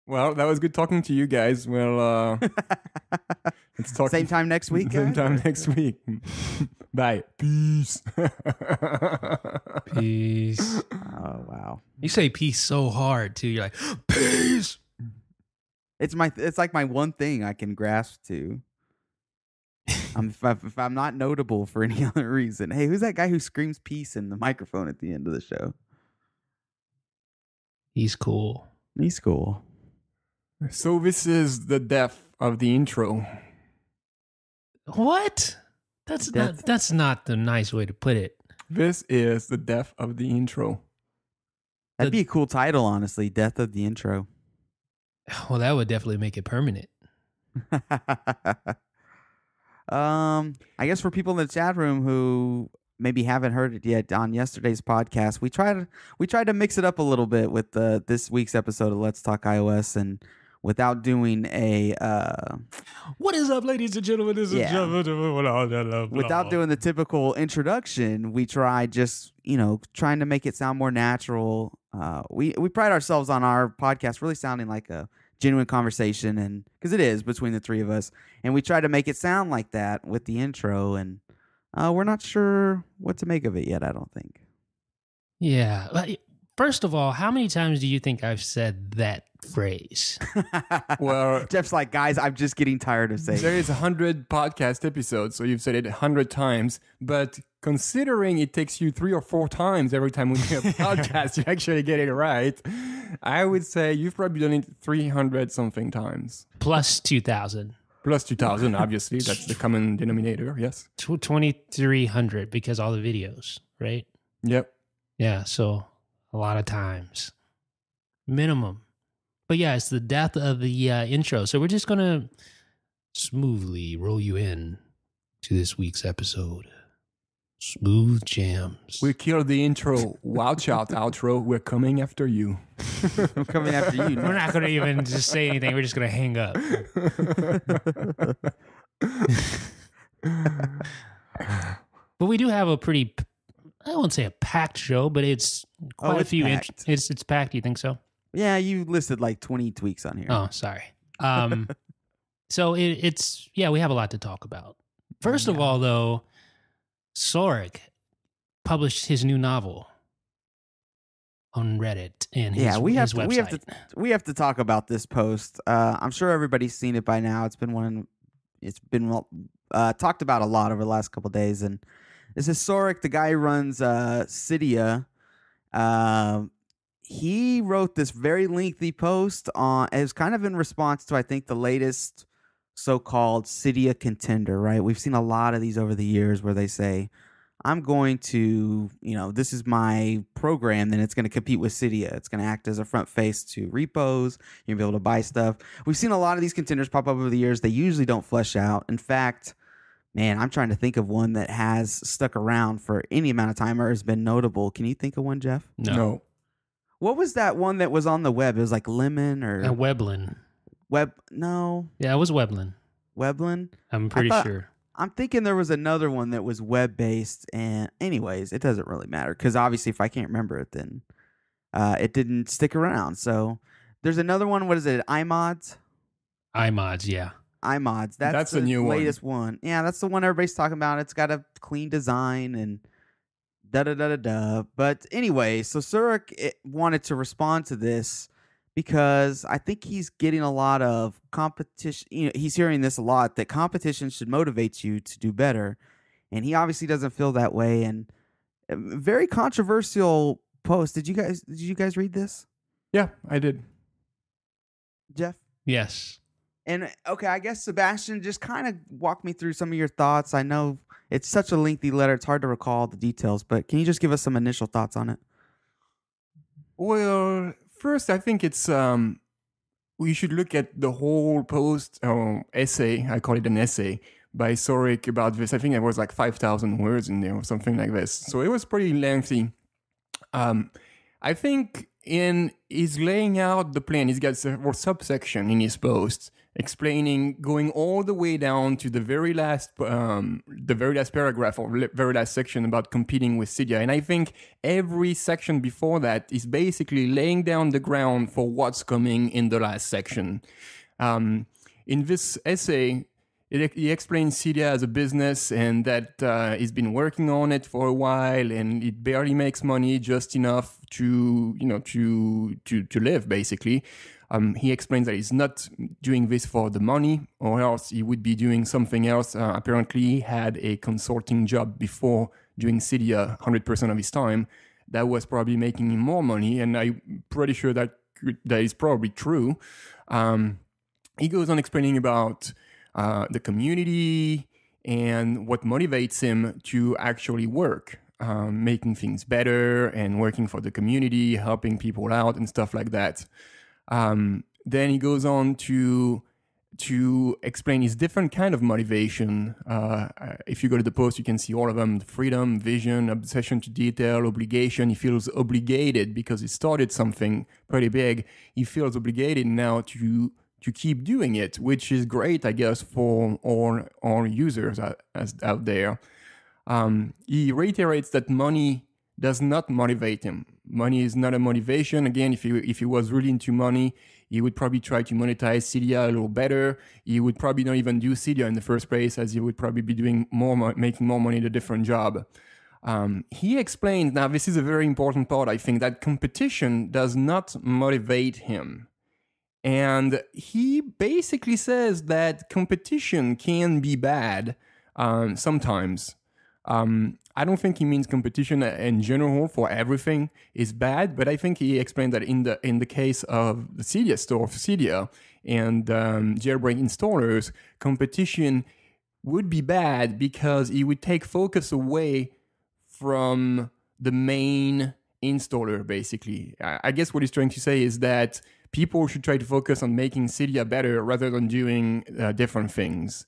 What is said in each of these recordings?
Well, that was good talking to you guys. Well, let's talk. Same time next week. Same time next week. Bye. Peace. Peace. Oh wow. You say peace so hard too. You're like, peace. It's like my one thing I can grasp to. If I'm not notable for any other reason. Hey, who's that guy who screams peace in the microphone at the end of the show? He's cool. He's cool. So this is the death of the intro. What? That's not the nice way to put it. This is the death of the intro. That'd be a cool title, honestly. Death of the intro. Well, that would definitely make it permanent. I guess for people in the chat room who maybe haven't heard it yet, on yesterday's podcast, we tried to mix it up a little bit with this week's episode of Let's Talk iOS, and without doing a what is up, ladies and gentlemen? Without doing the typical introduction, we tried just trying to make it sound more natural. We pride ourselves on our podcast really sounding like a genuine conversation, and because it is between the three of us, and we try to make it sound like that with the intro, and we're not sure what to make of it yet. I don't think. Yeah. First of all, how many times do you think I've said that phrase? Well, Jeff's like, guys, I'm just getting tired of saying there it. is 100 podcast episodes, so you've said it 100 times. But considering it takes you 3 or 4 times every time we do a podcast to actually get it right, I would say you've probably done it 300 something times. Plus 2,000. Plus 2,000, obviously. That's the common denominator, yes. 2,300 because all the videos, right? Yep. Yeah, so a lot of times. Minimum. But yeah, it's the death of the intro. So we're just going to smoothly roll you in to this week's episode. Smooth jams. We killed the intro. Watch out, outro. We're coming after you. I'm coming after you. We're not going to even just say anything. We're just going to hang up. But we do have a pretty, I won't say a packed show, but it's quite a few. Packed. It's packed. You think so? Yeah, you listed like 20 tweaks on here. Oh, sorry. So it's we have a lot to talk about. First of all, though, Saurik published his new novel on Reddit and his website. We have to talk about this post. I'm sure everybody's seen it by now. It's been talked about a lot over the last couple of days, and this is Saurik, the guy who runs Cydia. He wrote this very lengthy post as kind of in response to, I think, the latest so-called Cydia contender, right? We've seen a lot of these over the years where they say, I'm going to, this is my program, then it's going to compete with Cydia. It's going to act as a front face to repos. You'll be able to buy stuff. We've seen a lot of these contenders pop up over the years. They usually don't flesh out. In fact, man, I'm trying to think of one that has stuck around for any amount of time or has been notable. Can you think of one, Jeff? No. What was that one that was on the web? It was like Lemon or Weblin. No. Yeah, it was Weblin. Weblin? I'm pretty sure. I'm thinking there was another one that was web-based. And anyways, it doesn't really matter because obviously if I can't remember it, then it didn't stick around. So there's another one. What is it? iMods? iMods, yeah. iMods. That's the new latest one. Yeah, that's the one everybody's talking about. It's got a clean design and da-da-da-da-da. But anyway, so Saurik wanted to respond to this because I think he's getting a lot of competition. He's hearing this a lot, that competition should motivate you to do better. And he obviously doesn't feel that way. And a very controversial post. Did you guys read this? Yeah, I did. Jeff? Yes. And okay, I guess Sebastian, just kind of walk me through some of your thoughts. I know it's such a lengthy letter, it's hard to recall the details, but can you just give us some initial thoughts on it? Well, first, I think it's we should look at the whole post essay. I call it an essay by Saurik about this. I think it was like 5,000 words in there or something like this. So it was pretty lengthy. I think and he's laying out the plan. He's got several subsection in his post explaining, going all the way down to the very last paragraph or very last section about competing with Cydia. And I think every section before that is basically laying down the ground for what's coming in the last section. In this essay, he explains Cydia as a business and that he's been working on it for a while and it barely makes money, just enough to live basically. He explains that he's not doing this for the money, or else he would be doing something else. Apparently, he had a consulting job before doing Cydia 100% of his time. That was probably making him more money, and I'm pretty sure that is probably true. He goes on explaining about the community and what motivates him to actually work, making things better and working for the community, helping people out and stuff like that. Then he goes on to explain his different kind of motivation. If you go to the post, you can see all of them: freedom, vision, obsession to detail, obligation. He feels obligated because he started something pretty big. He feels obligated now to keep doing it, which is great, I guess, for all users out there. He reiterates that money does not motivate him. Money is not a motivation. Again, if he was really into money, he would probably try to monetize Cydia a little better. He would probably not even do Cydia in the first place, as he would probably be doing making more money at a different job. He explains, now this is a very important part, I think, that competition does not motivate him. And he basically says that competition can be bad sometimes. I don't think he means competition in general for everything is bad, but I think he explained that in the case of the Cydia store, Cydia, and jailbreak installers, competition would be bad because it would take focus away from the main installer, basically. I guess what he's trying to say is that people should try to focus on making Cydia better rather than doing different things.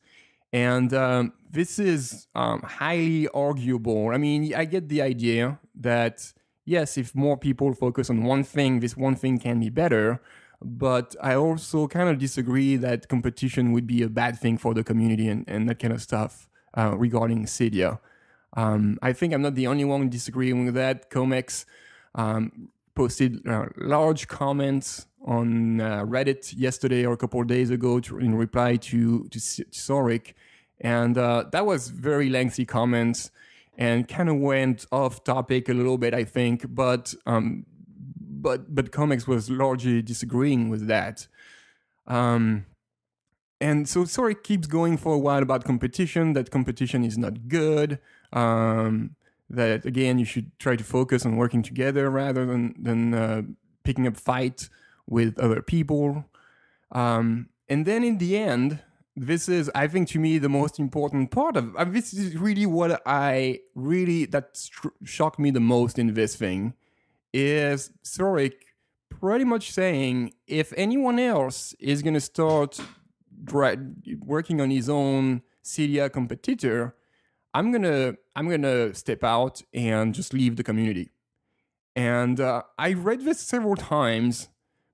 And this is highly arguable. I mean, I get the idea that, yes, if more people focus on one thing, this one thing can be better. But I also kind of disagree that competition would be a bad thing for the community and that kind of stuff regarding Cydia. I think I'm not the only one disagreeing with that. Comex posted large comments on Reddit yesterday or a couple of days ago in reply to Saurik, and that was very lengthy comments and kind of went off topic a little bit, I think, but Comex was largely disagreeing with that. And so Saurik keeps going for a while about competition, that competition is not good, that again you should try to focus on working together rather than picking up fight with other people. And then in the end, this is, I think, to me, the most important part of this is really what shocked me the most in this thing, is Saurik pretty much saying, if anyone else is going to start working on his own Cydia competitor, I'm gonna step out and just leave the community. And I read this several times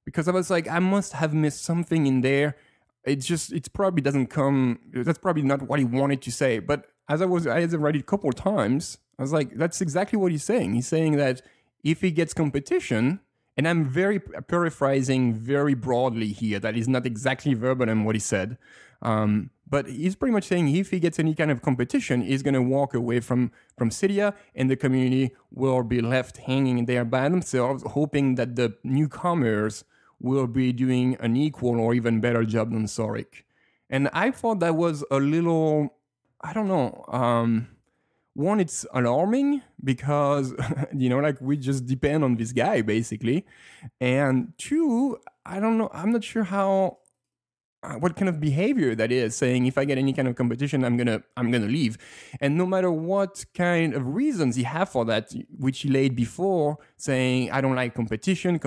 because I was like, I must have missed something in there. It probably doesn't come. That's probably not what he wanted to say. But as I read it a couple of times, I was like, that's exactly what he's saying. He's saying that if he gets competition, and I'm very paraphrasing very broadly here, that is not exactly verbatim what he said. But he's pretty much saying if he gets any kind of competition, he's going to walk away from Cydia, and the community will be left hanging there by themselves, hoping that the newcomers will be doing an equal or even better job than Saurik. And I thought that was a little, I don't know, one, it's alarming because, like we just depend on this guy basically. And two, I don't know, I'm not sure what kind of behavior that is, saying if I get any kind of competition, I'm gonna leave. And no matter what kind of reasons he have for that, which he laid before, saying I don't like competition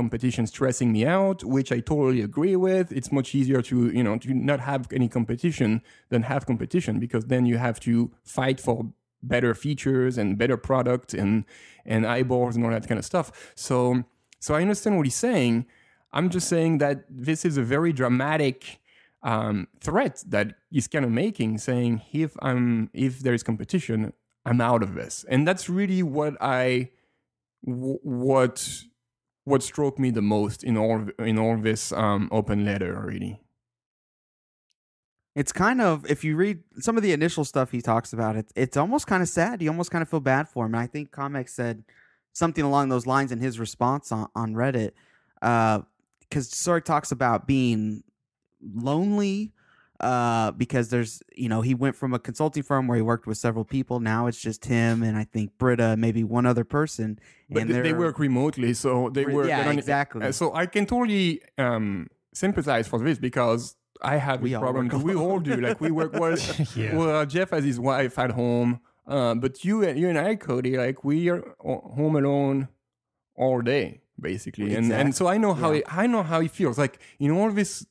stressing me out, which I totally agree with. It's much easier to not have any competition than have competition, because then you have to fight for better features and better product and eyeballs and all that kind of stuff. So So I understand what he's saying. I'm just saying that this is a very dramatic threat that he's kind of making, saying if there is competition, I'm out of this, and that's really what what struck me the most in all this open letter, really. It's kind of, if you read some of the initial stuff he talks about, it's almost kind of sad. You almost kind of feel bad for him. And I think Comex said something along those lines in his response on Reddit, because Saurik talks about being lonely, because there's, he went from a consulting firm where he worked with several people. Now it's just him and I think Britta, maybe one other person. But and they work remotely, so they work. Yeah, exactly. So I can totally sympathize for this, because I have this problem. We all do. Like, we work well. Yeah. Well, Jeff has his wife at home, but you and I, Cody, like, we are home alone all day, basically. Exactly. And so I know how he feels. Like, all this,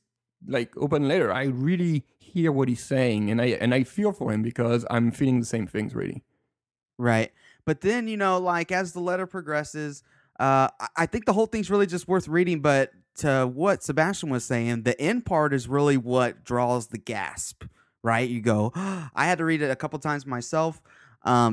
like, open letter, I really hear what he's saying, and I feel for him, because I'm feeling the same things, really. Right. But then, like, as the letter progresses, I think the whole thing's really just worth reading. But to what Sebastian was saying, the end part is really what draws the gasp, right? You go, I had to read it a couple times myself,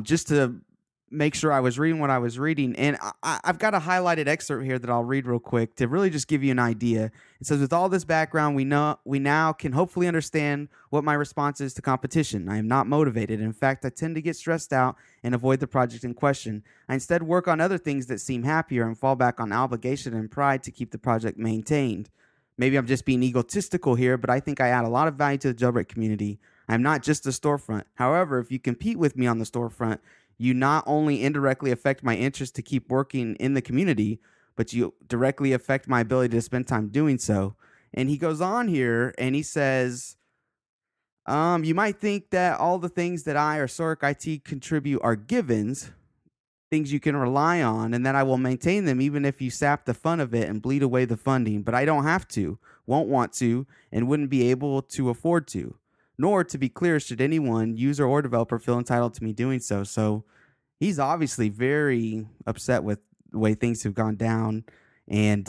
just to make sure I was reading what I was reading. And I've got a highlighted excerpt here that I'll read real quick to really just give you an idea. It says, with all this background, we now can hopefully understand what my response is to competition. I am not motivated. In fact, I tend to get stressed out and avoid the project in question. I instead work on other things that seem happier and fall back on obligation and pride to keep the project maintained. Maybe I'm just being egotistical here, but I think I add a lot of value to the jailbreak community. I'm not just a storefront. However, if you compete with me on the storefront, you not only indirectly affect my interest to keep working in the community, but you directly affect my ability to spend time doing so. And he goes on here and he says, you might think that all the things that I or Saurik IT contribute are givens, things you can rely on, and that I will maintain them even if you sap the fun of it and bleed away the funding. But I don't have to, won't want to, and wouldn't be able to afford to. Nor, to be clear, should anyone, user or developer, feel entitled to me doing so. So he's obviously very upset with the way things have gone down. And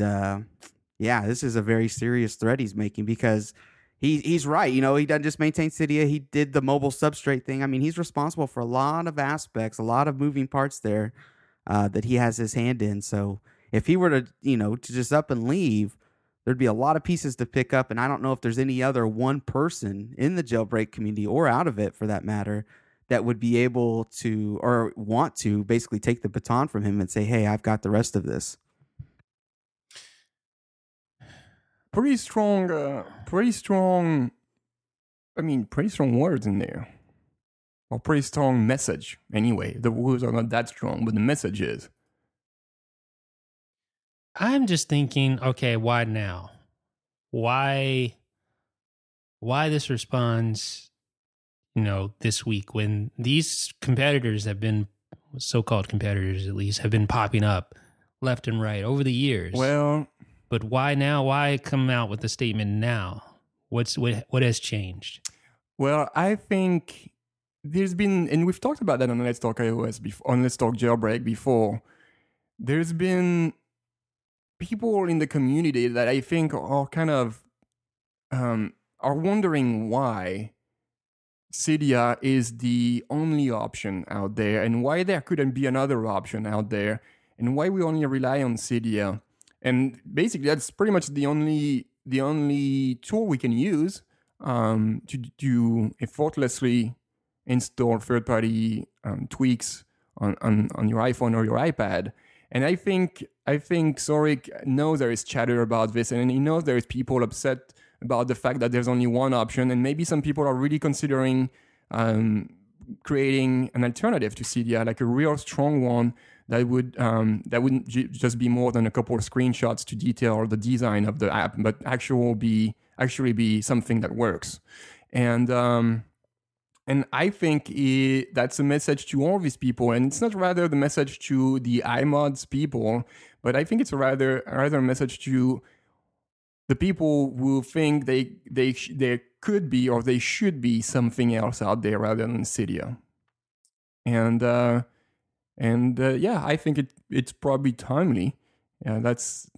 this is a very serious threat he's making, because he's right. He doesn't just maintain Cydia. He did the mobile substrate thing. I mean, he's responsible for a lot of aspects, a lot of moving parts there that he has his hand in. So if he were to, to just up and leave, there'd be a lot of pieces to pick up. And I don't know if there's any other one person in the jailbreak community, or out of it for that matter, that would be able to, or want to, basically take the baton from him and say, hey, I've got the rest of this. Pretty strong words in there. Or pretty strong message. Anyway, the words are not that strong, but the message is. I'm just thinking, okay, why now? Why this response, this week, when these competitors have been, so-called competitors at least, have been popping up left and right over the years. Well, but why now? Why come out with the statement now? What has changed? Well, I think there's been, and we've talked about that on Let's Talk iOS before, on Let's Talk Jailbreak before. There's been people in the community that I think are kind of are wondering why Cydia is the only option out there, and why there couldn't be another option out there, and why we only rely on Cydia. And basically, that's pretty much the only tool we can use to effortlessly install third-party tweaks on your iPhone or your iPad. And I think Saurik knows there is chatter about this, and he knows there is people upset about the fact that there's only one option, and maybe some people are really considering creating an alternative to Cydia, like a real strong one that wouldn't just be more than a couple of screenshots to detail the design of the app, but actually be something that works. And I think that's a message to all these people, and it's not rather the message to the iMods people, but I think it's rather a message to the people who think there could be or they should be something else out there rather than Cydia. And I think it's probably timely. Yeah, that's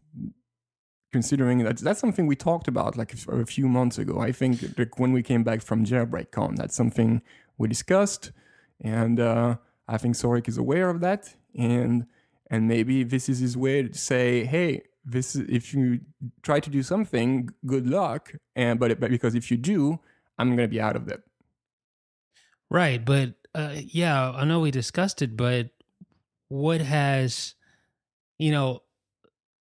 considering that's something we talked about like a few months ago. I think like when we came back from JailbreakCon, that's something we discussed, and I think Saurik is aware of that, and maybe this is his way to say, hey, this is, if you try to do something, good luck, but because if you do, I'm gonna be out of it. Right, but yeah, I know we discussed it, but what has, you know,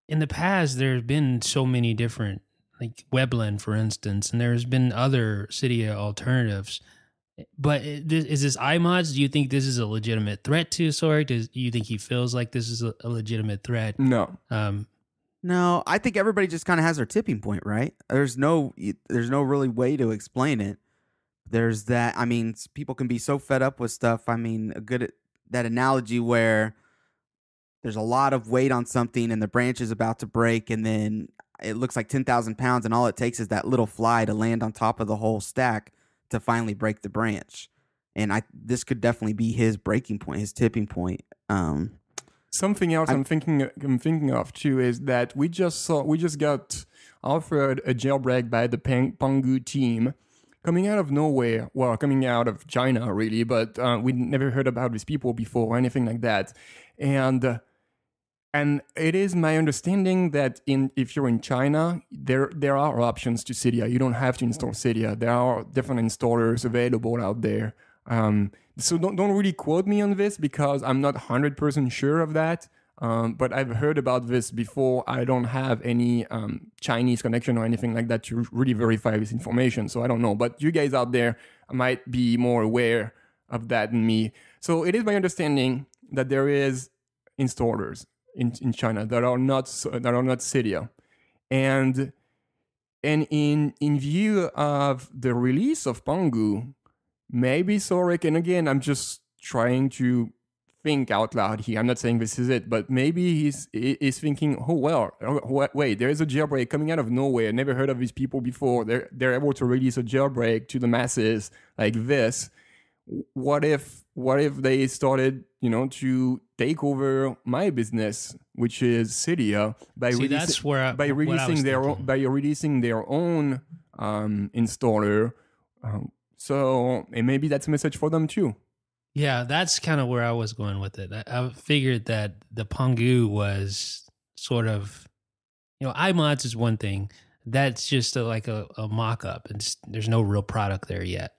in the past, there's been so many different, like Webland, for instance, and there's been other Cydia alternatives. But is this iMods? Do you think this is a legitimate threat to Saurik? Do you think he feels like this is a legitimate threat? No. No, I think everybody just kind of has their tipping point, right? There's no really way to explain it. There's that. I mean, people can be so fed up with stuff. I mean, that analogy where there's a lot of weight on something and the branch is about to break, and then it looks like 10,000 pounds, and all it takes is that little fly to land on top of the whole stack to finally break the branch. And this could definitely be his breaking point, his tipping point. Something else I'm thinking of too is that we just got offered a jailbreak by the Pangu team, coming out of nowhere. Well, coming out of China really, but we never heard about these people before or anything like that. And it is my understanding that if you're in China, there are options to Cydia. You don't have to install Cydia. There are different installers available out there. So don't really quote me on this because I'm not 100% sure of that. But I've heard about this before. I don't have any Chinese connection or anything like that to really verify this information. So I don't know. But you guys out there might be more aware of that than me. So it is my understanding that there is installers in China that are not Cydia, and in view of the release of Pangu, maybe Saurik, and again I'm just trying to think out loud here. I'm not saying this is it, but maybe he's thinking, oh well, wait, there is a jailbreak coming out of nowhere. Never heard of these people before. They're able to release a jailbreak to the masses like this. What if they started, to take over my business, which is Cydia, by releasing their own installer. So and maybe that's a message for them too. Yeah, that's kind of where I was going with it. I figured that the Pangu was sort of, iMods is one thing. That's just like a mock-up. There's no real product there yet.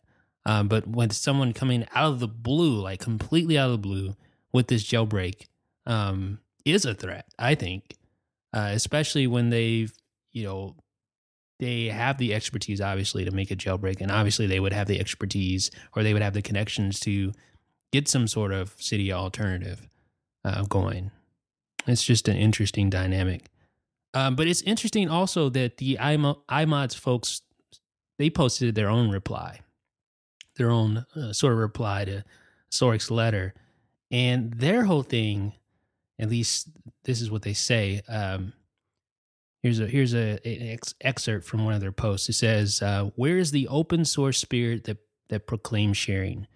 But when someone coming out of the blue, like completely out of the blue with this jailbreak, is a threat, I think, especially when they have the expertise, obviously, to make a jailbreak. And obviously they would have the expertise, or they would have the connections to get some sort of Cydia alternative going. It's just an interesting dynamic. But it's interesting also that the iMods folks, they posted their own reply. Their own sort of reply to Saurik's letter, and their whole thing, at least this is what they say. Here's an excerpt from one of their posts. It says, "Where is the open source spirit that proclaims sharing?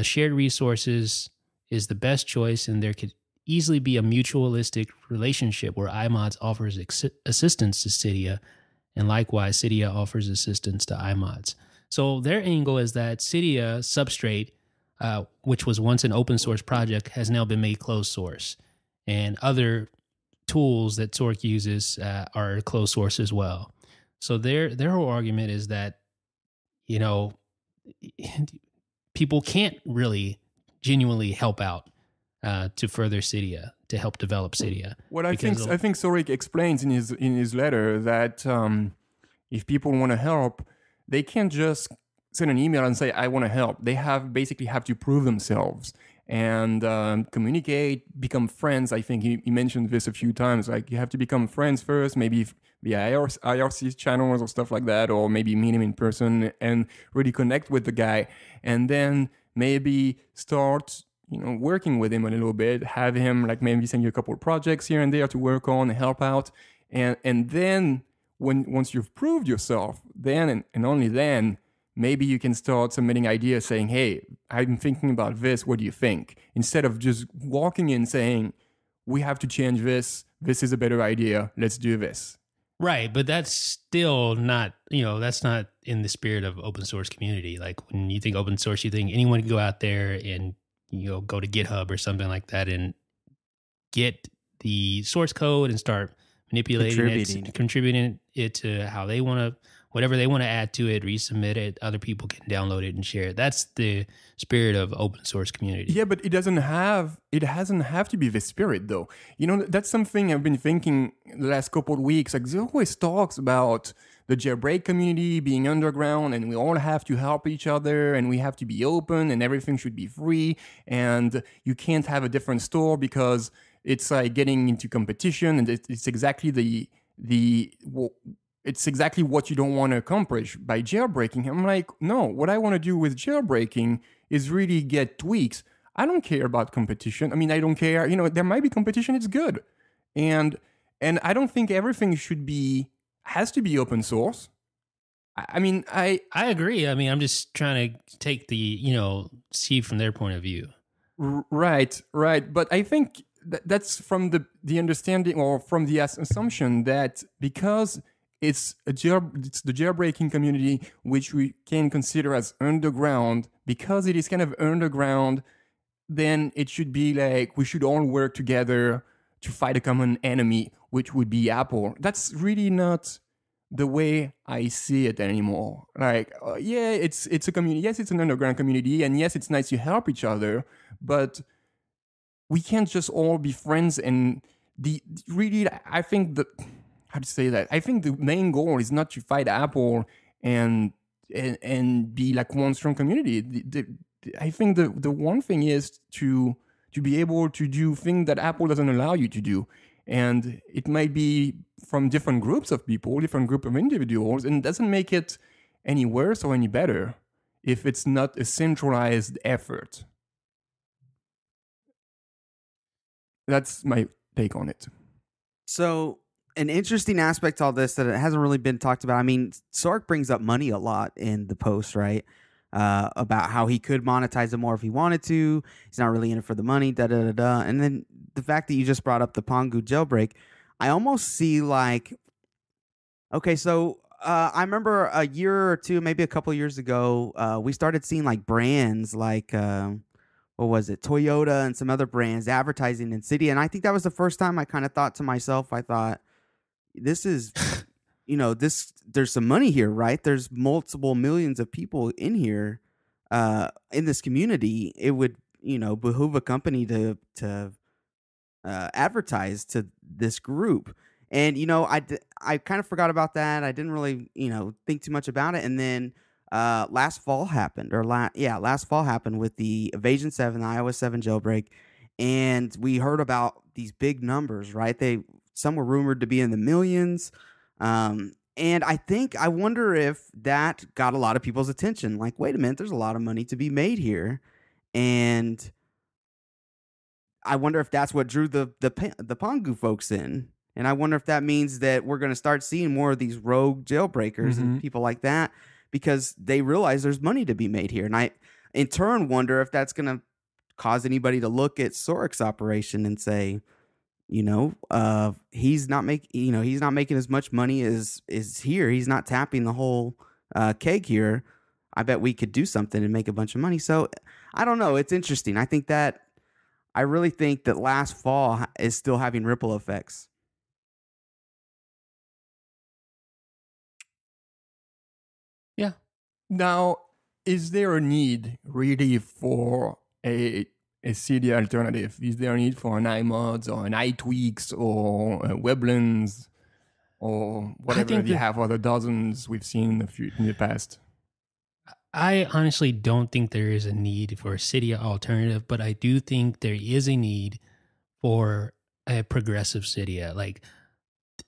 Shared resources is the best choice, and there could easily be a mutualistic relationship where iMods offers assistance to Cydia, and likewise Cydia offers assistance to iMods." So their angle is that Cydia substrate, which was once an open source project, has now been made closed source. And other tools that Saurik uses are closed source as well. So their whole argument is that, people can't really genuinely help out to further Cydia, to help develop Cydia. What I think Saurik explains in his letter that if people want to help, they can't just send an email and say, I want to help. They basically have to prove themselves and communicate, become friends. I think he mentioned this a few times. Like, you have to become friends first, maybe via IRC channels or stuff like that, or maybe meet him in person and really connect with the guy. And then maybe start, working with him a little bit, have him like maybe send you a couple of projects here and there to work on and help out. And then once you've proved yourself, then and only then, maybe you can start submitting ideas saying, hey, I'm thinking about this, what do you think? Instead of just walking in saying, we have to change this this is a better idea. Let's do this. Right, but that's still not, that's not in the spirit of open source community. Like when you think open source, you think anyone can go out there and, go to GitHub or something like that and get the source code and start manipulating contributing it to how they want to, whatever they want to add to it, resubmit it, other people can download it and share it. That's the spirit of open source community. Yeah, but it hasn't have to be the spirit though. That's something I've been thinking the last couple of weeks. Like there always talks about the jailbreak community being underground and we all have to help each other and we have to be open and everything should be free and you can't have a different store because it's like getting into competition and it's exactly it's exactly what you don't want to accomplish by jailbreaking. I'm like, no, what I want to do with jailbreaking is really get tweaks. I don't care about competition. I mean, I don't care. There might be competition. It's good. And I don't think everything has to be open source. I mean, I agree. I mean, I'm just trying to take the, see from their point of view. Right. But I think that's from the understanding or from the assumption that because it's the jailbreaking community, which we can consider as underground, because it is kind of underground, then it should be like we should all work together to fight a common enemy, which would be Apple. That's really not the way I see it anymore. Like, yeah, it's a community. Yes, it's an underground community, and yes, it's nice to help each other, but we can't just all be friends. And I think that. How to say that? I think the main goal is not to fight Apple and be like one strong community. I think the one thing is to be able to do things that Apple doesn't allow you to do, and it might be from different groups of people, different group of individuals, and it doesn't make it any worse or any better if it's not a centralized effort. That's my take on it. So, an interesting aspect to all this that it hasn't really been talked about. I mean, Saurik brings up money a lot in the post, right? About how he could monetize it more if he wanted to. He's not really in it for the money, And then the fact that you just brought up the Pongu jailbreak, I almost see like, okay, so I remember a year or two, maybe a couple years ago, we started seeing like brands like, what was it, Toyota and some other brands advertising in Cydia. And I think that was the first time I kind of thought to myself, I thought, this is, there's some money here, right? There's multiple millions of people in here, in this community. It would, behoove a company to advertise to this group. And, I kind of forgot about that. I didn't really, think too much about it. And then last fall happened with the Evasion 7, the iOS 7 jailbreak. And we heard about these big numbers, right? Some were rumored to be in the millions. And I wonder if that got a lot of people's attention. Like, wait a minute, there's a lot of money to be made here. And I wonder if that's what drew the Pongu folks in. And I wonder if that means that we're going to start seeing more of these rogue jailbreakers and people like that, because they realize there's money to be made here. And I, in turn, wonder if that's going to cause anybody to look at Saurik's operation and say, he's not making as much money as is here. He's not tapping the whole keg here. I bet we could do something and make a bunch of money. So I don't know. It's interesting. I really think that last fall is still having ripple effects. Yeah. Now, is there a need really for a Cydia alternative? Is there a need for an iMods or an iTweaks or Weblands or whatever you have, other dozens we've seen in the past? I honestly don't think there is a need for a Cydia alternative, but I do think there is a need for a progressive Cydia. Like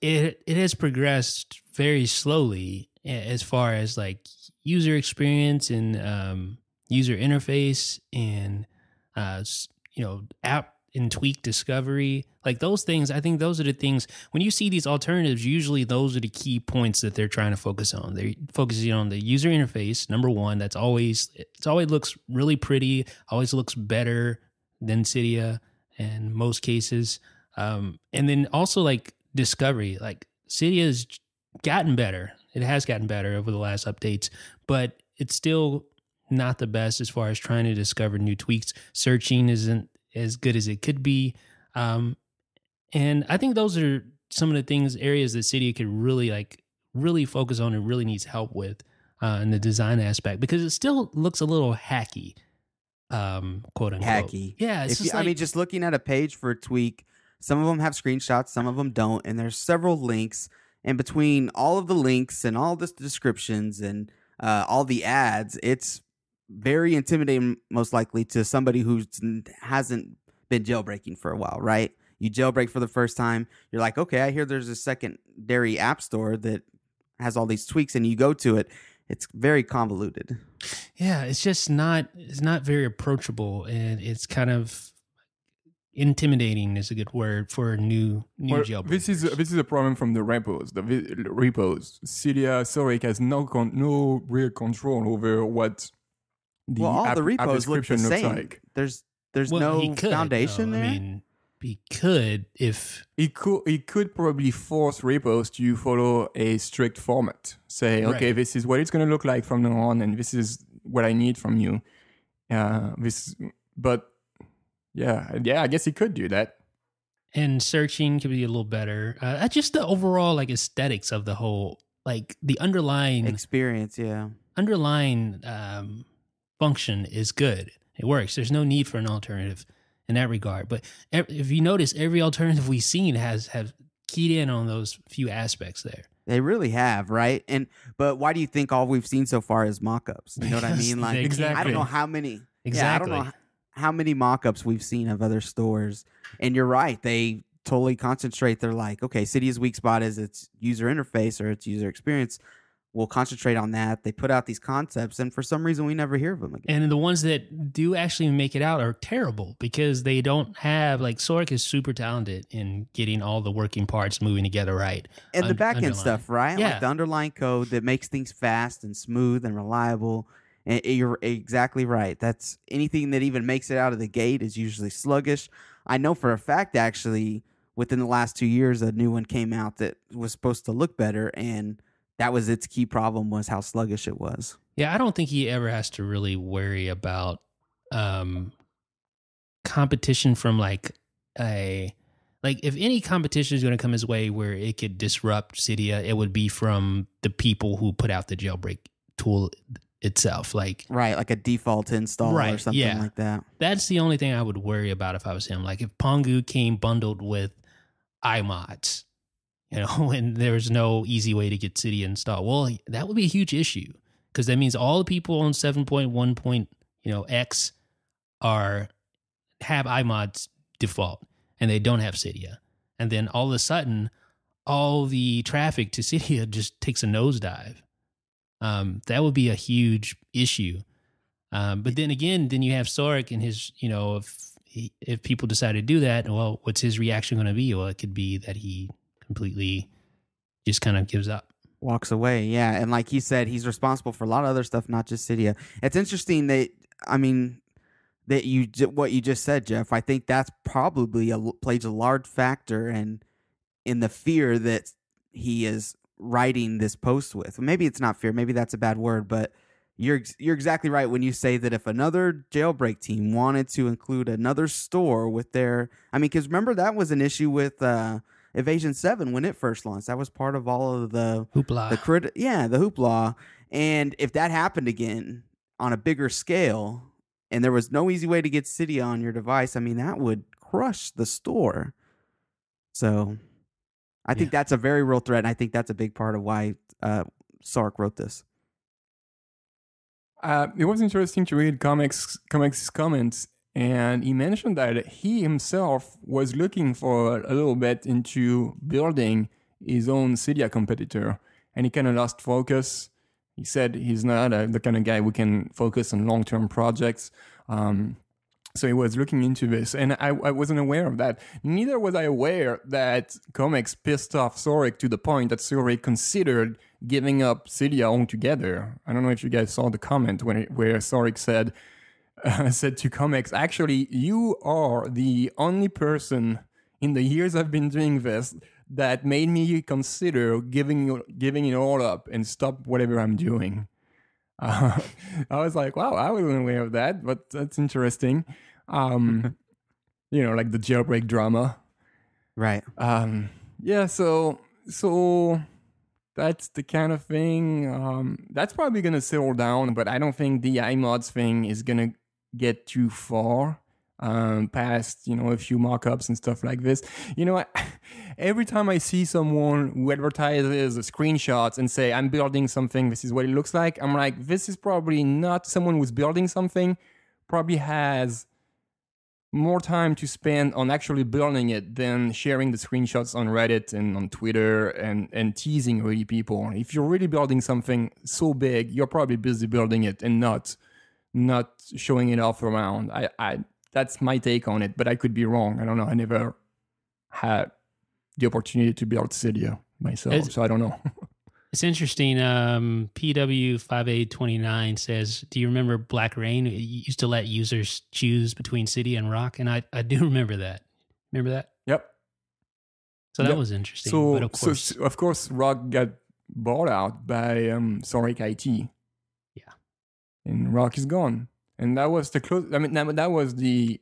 it has progressed very slowly as far as like user experience and user interface and app and tweak discovery, like those things. I think those are the things when you see these alternatives, usually those are the key points that they're trying to focus on. They're focusing on the user interface. Number one, it always looks really pretty, always looks better than Cydia in most cases. And then also like discovery, like Cydia has gotten better. It has gotten better over the last updates, but it's still not the best as far as trying to discover new tweaks. Searching isn't as good as it could be. And I think those are some of the areas that Cydia could really focus on and really needs help with in the design aspect, because it still looks a little hacky, quote unquote. Hacky. Yeah. It's I mean, just looking at a page for a tweak, some of them have screenshots, some of them don't. And there's several links. And between all of the links and all the descriptions and all the ads, it's very intimidating, most likely, to somebody who hasn't been jailbreaking for a while, right? You jailbreak for the first time, you're like, okay, I hear there's a secondary app store that has all these tweaks, and you go to it. It's very convoluted. Yeah, it's not very approachable, and it's kind of intimidating is a good word for a new jailbreak. This is a problem from the repos. The repos. Cydia, Saurik has no real control over what all the repos look the same. Like. There's no foundation there. I mean, he could if he could probably force repos to follow a strict format. Say, okay, this is what it's going to look like from now on, and this is what I need from you. But I guess he could do that. And searching could be a little better. Just the overall like aesthetics of the whole, like the underlying experience, underlying function is good. It works. There's no need for an alternative in that regard. But if you notice, every alternative we've seen have keyed in on those few aspects there. They really have, right? But why do you think all we've seen so far is mock-ups? You know what I mean? Like, exactly. I don't know how many. Exactly. Yeah, I don't know how many mock-ups we've seen of other stores. And you're right. They totally concentrate. They're like, okay, Cydia's weak spot is its user interface or its user experience. We'll concentrate on that. They put out these concepts, and for some reason, we never hear of them again. And the ones that do actually make it out are terrible because they don't have, like, Saurik is super talented in getting all the working parts moving together right. And the back-end stuff, right? Yeah. Like the underlying code that makes things fast and smooth and reliable. And you're exactly right. That's anything that even makes it out of the gate is usually sluggish. I know for a fact, actually, within the last 2 years, a new one came out that was supposed to look better, and that was its key problem, was how sluggish it was. Yeah, I don't think he ever has to really worry about competition from if any competition is going to come his way where it could disrupt Cydia, it would be from the people who put out the jailbreak tool itself. Like a default install or something like that. That's the only thing I would worry about if I was him. Like if Pongu came bundled with iMods, and there's no easy way to get Cydia installed. Well, that would be a huge issue because that means all the people on 7.1.x have iMods default and they don't have Cydia. And then all of a sudden, all the traffic to Cydia just takes a nosedive. That would be a huge issue. But then again, you have Saurik and his, if people decide to do that, well, what's his reaction going to be? Well, it could be that he completely just kind of gives up. Walks away, yeah. And like he said, he's responsible for a lot of other stuff, not just Cydia. It's interesting that, what you just said, Jeff. I think that's probably plays a large factor in the fear that he is writing this post with. Maybe it's not fear. Maybe that's a bad word, but you're exactly right when you say that if another jailbreak team wanted to include another store with their, because remember that was an issue with Evasion 7 when it first launched. That was part of all of the hoopla. The hoopla. And if that happened again on a bigger scale and there was no easy way to get Cydia on your device, that would crush the store. So I think that's a very real threat, and I think that's a big part of why Saurik wrote this. It was interesting to read Comics' comments, and he mentioned that he himself was looking for a little bit into building his own Cydia competitor, and he kind of lost focus. He said he's not the kind of guy who can focus on long-term projects. So he was looking into this, and I wasn't aware of that. Neither was I aware that Comics pissed off Saurik to the point that Saurik considered giving up Cydia altogether. I don't know if you guys saw the comment where Saurik said to Comics, actually, you are the only person in the years I've been doing this that made me consider giving it all up and stop whatever I'm doing. I was like, wow, I wasn't aware of that, but that's interesting. Like the jailbreak drama. Right. Yeah, so that's the kind of thing. That's probably gonna settle down, but I don't think the iMods thing is gonna get too far past a few markups and stuff like this. Every time I see someone who advertises screenshots and say I'm building something, this is what it looks like, I'm like, this is probably not someone who's building something, probably has more time to spend on actually building it than sharing the screenshots on Reddit and on Twitter and teasing really people. If you're really building something so big, you're probably busy building it and not showing it off around. I that's my take on it, but I could be wrong. I don't know. I never had the opportunity to build Cydia myself, so I don't know. It's interesting. PW5829 says, do you remember Black Rain? It used to let users choose between Cydia and Rock, and I do remember that. Remember that? Yep. So that was interesting. So, but of course, Rock got bought out by Saurik IT. Yeah. And Rock is gone. And that was the close. I mean, that was the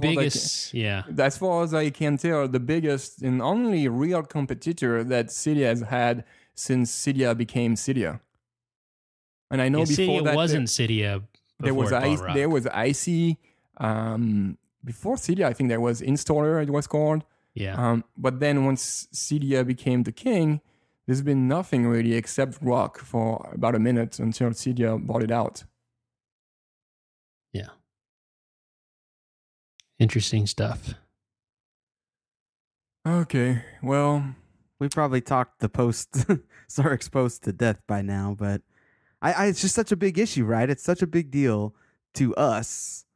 biggest. As far as I can tell, the biggest and only real competitor that Cydia has had since Cydia became Cydia. And I know before that wasn't Cydia. There was IC. Before Cydia, I think there was Installer. It was called. Yeah. But then once Cydia became the king, there's been nothing really except Rock for about a minute until Cydia bought it out. Yeah. Interesting stuff. Okay, well, we probably talked the Saurik's post to death by now, but it's just such a big issue, right? It's such a big deal to us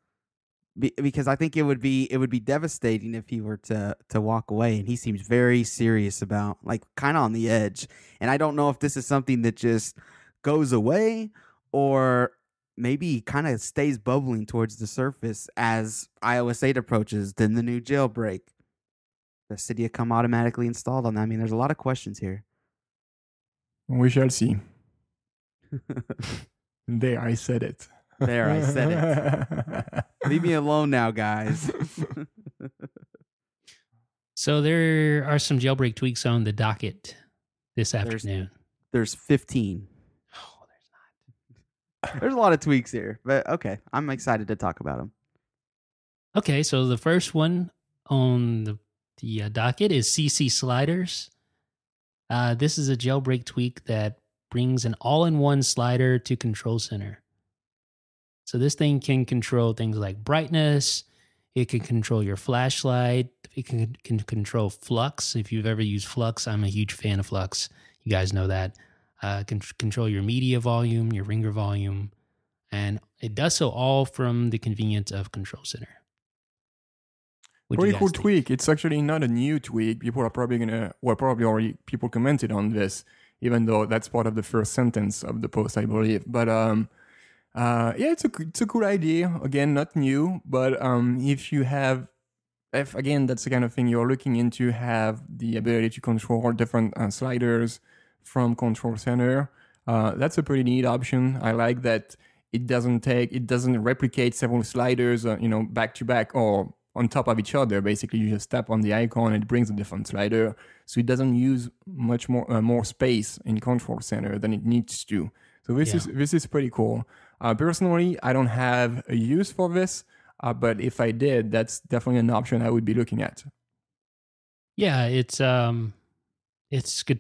because I think it would be devastating if he were to walk away, and he seems very serious about, like, kind of on the edge. And I don't know if this is something that just goes away or maybe kind of stays bubbling towards the surface as iOS 8 approaches, then the new jailbreak. Does Cydia come automatically installed on that? I mean, there's a lot of questions here. We shall see. There, I said it. There, I said it. Leave me alone now, guys. So there are some jailbreak tweaks on the docket this afternoon. There's 15. Oh, there's not. There's a lot of tweaks here, but okay. I'm excited to talk about them. Okay, so the first one on the docket is CC sliders. This is a jailbreak tweak that brings an all-in-one slider to Control Center. So this thing can control things like brightness. It can control your flashlight. It can control Flux. If you've ever used Flux, I'm a huge fan of Flux. You guys know that. Control your media volume, your ringer volume, and it does so all from the convenience of Control Center. Pretty cool tweak. It's actually not a new tweak. People are probably already people commented on this, even though that's part of the first sentence of the post, I believe. But yeah, it's a cool idea. Again, not new, but if again that's the kind of thing you're looking into, have the ability to control different sliders from Control Center. That's a pretty neat option. I like that it doesn't replicate several sliders, back to back or on top of each other. Basically, you just tap on the icon and it brings a different slider. So it doesn't use much more space in Control Center than it needs to. So this is pretty cool. Personally, I don't have a use for this, but if I did, that's definitely an option I would be looking at. Yeah, it's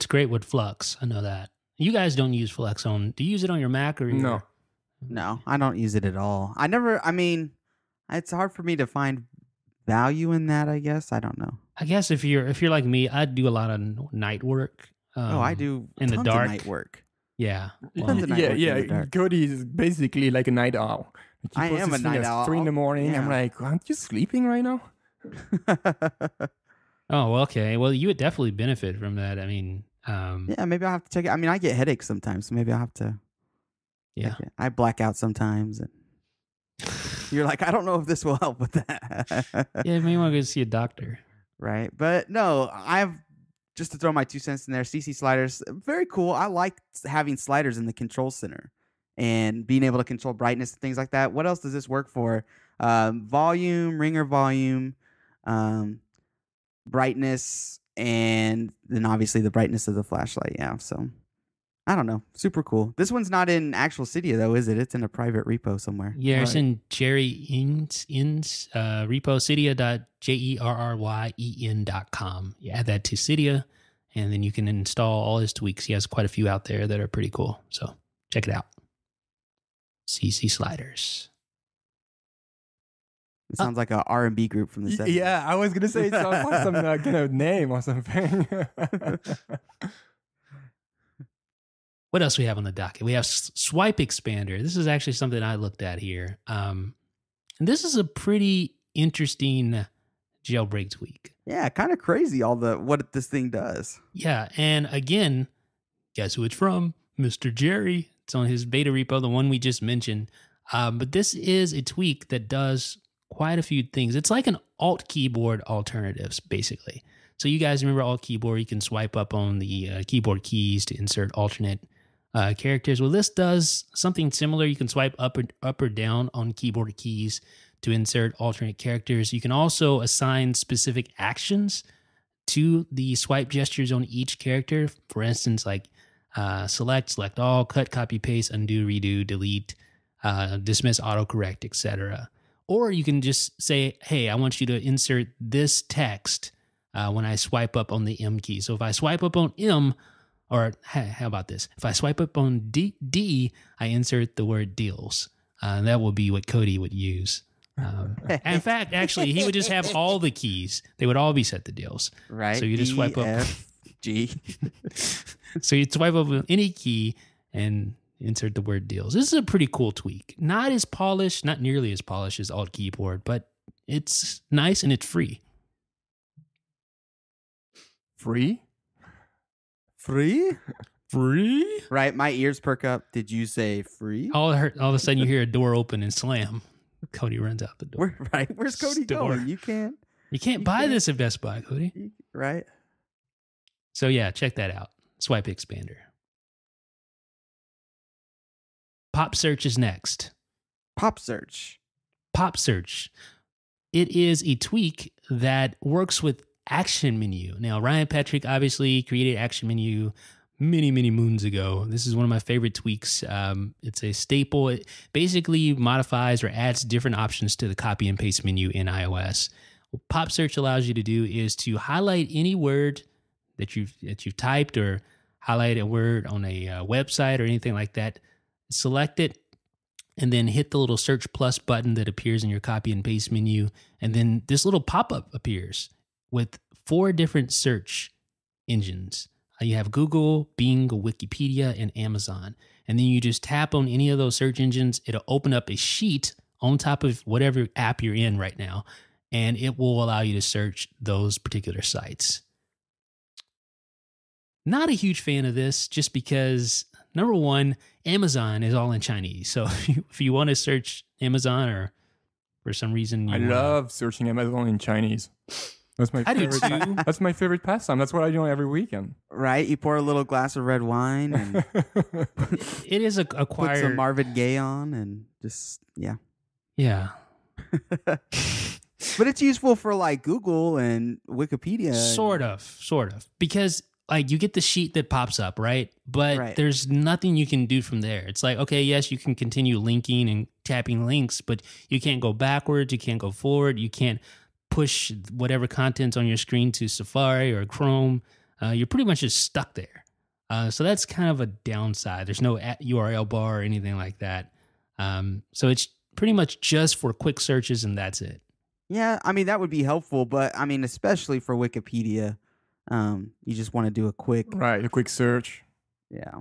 great with Flux. I know that. You guys don't use Flux do you use it on your Mac or No? No, I don't use it at all. It's hard for me to find value in that, I guess. I don't know. I guess if you're like me, I do a lot of night work. I do in the dark. Of night work. Yeah. Cody is basically like a night owl. I am a night owl. 3 a.m. Yeah. I'm like, aren't you sleeping right now? Oh, okay. Well, you would definitely benefit from that. I mean, yeah, maybe I'll have to check it. I mean, I get headaches sometimes, so maybe I'll have to. Yeah. I black out sometimes. And you're like, I don't know if this will help with that. Yeah, maybe want to go see a doctor. Right. But no, just to throw my 2 cents in there, CC sliders, very cool. I like having sliders in the control center and being able to control brightness and things like that. What else does this work for? Volume, ringer volume, brightness, and then obviously the brightness of the flashlight. Yeah. So I don't know. Super cool. This one's not in actual Cydia though, is it? It's in a private repo somewhere. Yeah, it's in Jerry In's repo, cydia.jerryen.com. You add that to Cydia, and then you can install all his tweaks. He has quite a few out there that are pretty cool. So check it out. CC sliders. It sounds like a R&B group from the 70s. Yeah, I was gonna say it sounds like some kind of name or something. What else we have on the docket? We have Swipe Expander. This is actually something I looked at here. And this is a pretty interesting jailbreak tweak. Yeah, kind of crazy what this thing does. Yeah, and again, guess who it's from? Mr. Jerry. It's on his beta repo, the one we just mentioned. But this is a tweak that does quite a few things. It's like an alt keyboard alternatives, basically. So you guys remember alt keyboard? You can swipe up on the keyboard keys to insert alternate characters. Well, this does something similar. You can swipe up or down on keyboard keys to insert alternate characters. You can also assign specific actions to the swipe gestures on each character. For instance, like select all, cut, copy, paste, undo, redo, delete, dismiss, autocorrect, etc. Or you can just say, hey, I want you to insert this text when I swipe up on the M key. So if I swipe up on M, or how about this? If I swipe up on D, I insert the word deals. That will be what Cody would use. In fact, actually, he would just have all the keys. They would all be set to deals. Right. So you just swipe up. F, G. So you swipe up on any key and insert the word deals. This is a pretty cool tweak. Not as polished, not nearly as polished as alt keyboard, but it's nice and it's free. Free? Free? Free? Right, my ears perk up. Did you say free? All of a sudden you hear a door open and slam. Cody runs out the door. Where's Cody going? You can't buy this at Best Buy, Cody. Right. So yeah, check that out. Swipe Expander. Pop Search is next. Pop Search. Pop Search. It is a tweak that works with Action Menu. Now, Ryan Patrick obviously created Action Menu many, many moons ago. This is one of my favorite tweaks. It's a staple. It basically modifies or adds different options to the copy and paste menu in iOS. What Pop Search allows you to do is to highlight any word that you've typed, or highlight a word on a website or anything like that. Select it, and then hit the little search plus button that appears in your copy and paste menu. And then this little pop-up appears with 4 different search engines. You have Google, Bing, Wikipedia, and Amazon. And then you just tap on any of those search engines. It'll open up a sheet on top of whatever app you're in right now, and it will allow you to search those particular sites. Not a huge fan of this, just because, number one, Amazon is all in Chinese. So if you want to search Amazon, or for some reason I love searching Amazon in Chinese. That's my favorite. I do too. That's my favorite pastime. That's what I do every weekend. Right? You pour a little glass of red wine and It is put acquired. some Marvin Gaye on and just, yeah. Yeah. But it's useful for like Google and Wikipedia. Sort of. Because like you get the sheet that pops up, right? But there's nothing you can do from there. It's like, okay, yes, you can continue linking and tapping links, but you can't go backwards. You can't go forward. You can't push whatever content's on your screen to Safari or Chrome. You're pretty much just stuck there. So that's kind of a downside. There's no URL bar or anything like that. So it's pretty much just for quick searches, and that's it. Yeah, I mean, that would be helpful, but I mean, especially for Wikipedia, you just want to do a quick search. Yeah.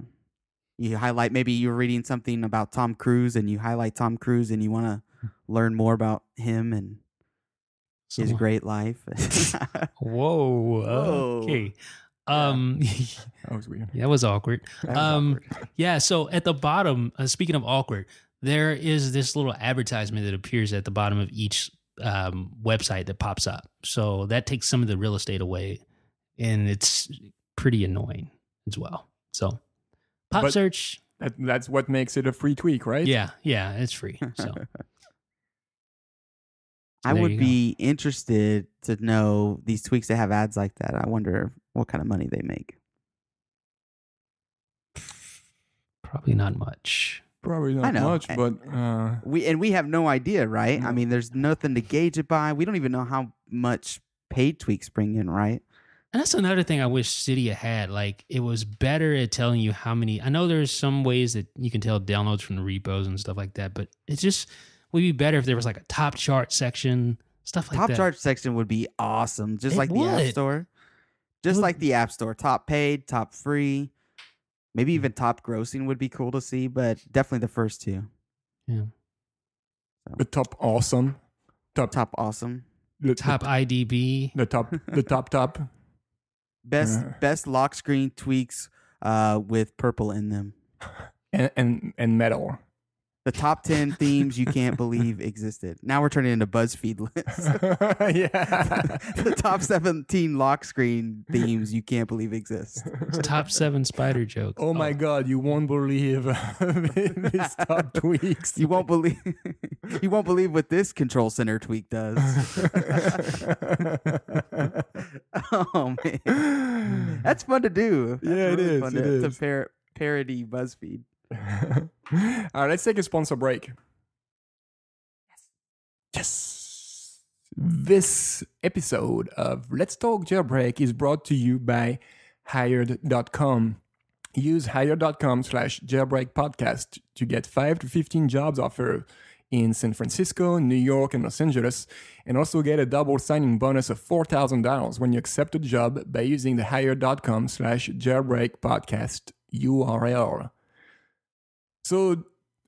You highlight, maybe you're reading something about Tom Cruise and you highlight Tom Cruise and you want to learn more about him and his great life. Whoa. Okay. That was weird. Yeah, that was awkward. Yeah, so at the bottom, speaking of awkward, there is this little advertisement that appears at the bottom of each website that pops up. So that takes some of the real estate away, and it's pretty annoying as well. So pop But search. That's what makes it a free tweak, right? Yeah, it's free. So I there would you be interested to know these tweaks that have ads like that. I wonder what kind of money they make. probably not much. Probably I not know. much, but We have no idea, right? No. I mean, there's nothing to gauge it by. We don't even know how much paid tweaks bring in, right? And that's another thing I wish Cydia had. Like, it was better at telling you how many. I know there's some ways that you can tell downloads from the repos and stuff like that, but it just would be better if there was like a top chart section, stuff like that. Top chart section would be awesome, just It like the App would. Store. Just like the App Store, top paid, top free, maybe even top grossing would be cool to see, but definitely the first two. Yeah. the top awesome, Top awesome, Top IDB. the top. best lock screen tweaks with purple in them. and metal. The top 10 themes you can't believe existed. Now we're turning into BuzzFeed lists. Yeah. The top 17 lock screen themes you can't believe exist. Top 7 spider jokes. Oh my God, you won't believe these top tweaks. You won't believe what this control center tweak does. Oh man. That's fun to do. That's Yeah, it really is, fun it to is. parody BuzzFeed. All right, let's take a sponsor break. Yes. This episode of Let's Talk Jailbreak is brought to you by Hired.com. Use Hired.com/jailbreak podcast to get 5 to 15 jobs offered in San Francisco, New York, and Los Angeles, and also get a double signing bonus of $4,000 when you accept a job by using the Hired.com/jailbreak podcast URL. So,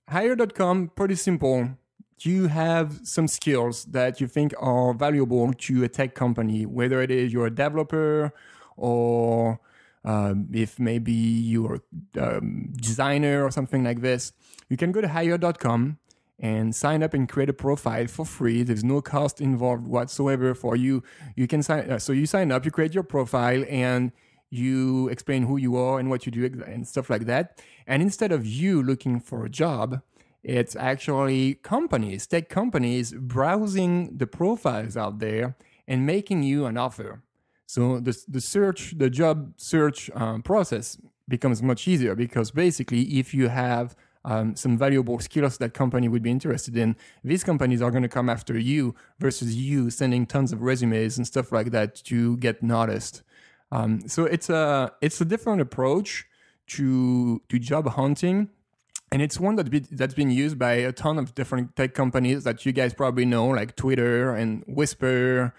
Hire.com, pretty simple. You have some skills that you think are valuable to a tech company, whether it is you're a developer or if maybe you're a designer or something like this. You can go to Hire.com and sign up and create a profile for free. There's no cost involved whatsoever for you. You can sign. So you sign up, you create your profile, and you explain who you are and what you do and stuff like that. And instead of you looking for a job, it's actually companies, tech companies, browsing the profiles out there and making you an offer. So the job search process becomes much easier because basically if you have some valuable skills that company would be interested in, these companies are going to come after you versus you sending tons of resumes and stuff like that to get noticed. So it's a different approach to job hunting, and it's one that's been used by a ton of different tech companies that you guys probably know, like Twitter and Whisper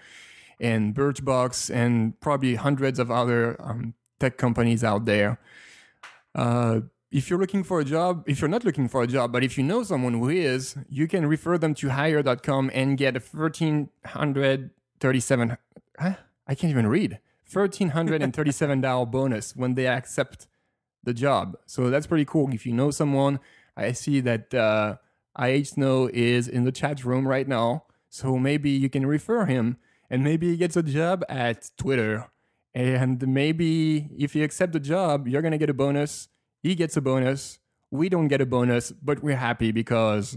and Birchbox and probably hundreds of other tech companies out there. If you're looking for a job, if you're not looking for a job, but if you know someone who is, you can refer them to Hire.com and get a $1,337. I can't even read. $1,337 bonus when they accept the job. So that's pretty cool. If you know someone, I see that IH Snow is in the chat room right now. So maybe you can refer him and maybe he gets a job at Twitter. And maybe if you accept the job, you're going to get a bonus. He gets a bonus. We don't get a bonus, but we're happy because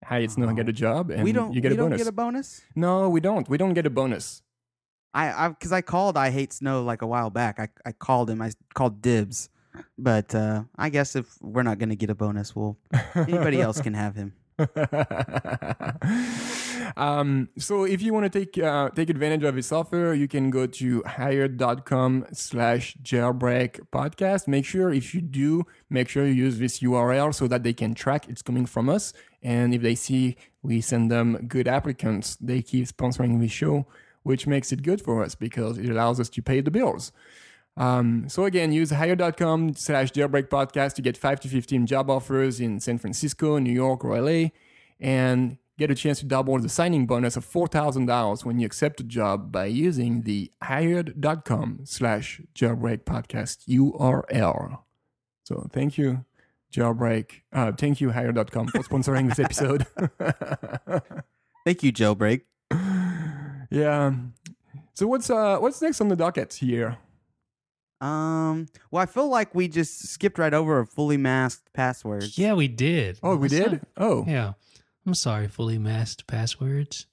IH Snow get a job and you get a bonus. We don't get a bonus? No, we don't. We don't get a bonus. Because I called I Hate Snow like a while back. I called him. I called dibs. But I guess if we're not going to get a bonus, anybody else can have him. So if you want to take advantage of this offer, you can go to hired.com/jailbreak podcast. Make sure you use this URL so that they can track it's coming from us. And if they see we send them good applicants, they keep sponsoring the show, which makes it good for us because it allows us to pay the bills. So again, use hire.com/jailbreak podcast to get 5 to 15 job offers in San Francisco, New York, or LA, and get a chance to double the signing bonus of $4,000 when you accept a job by using the hired.com/jailbreak podcast URL. So thank you, Jailbreak. Thank you, hire.com, for sponsoring this episode. Thank you, Jailbreak. Yeah. So what's next on the docket here? Well, I feel like we just skipped right over fully masked passwords. Yeah, we did. Oh, we did? Oh. Yeah. I'm sorry, fully masked passwords.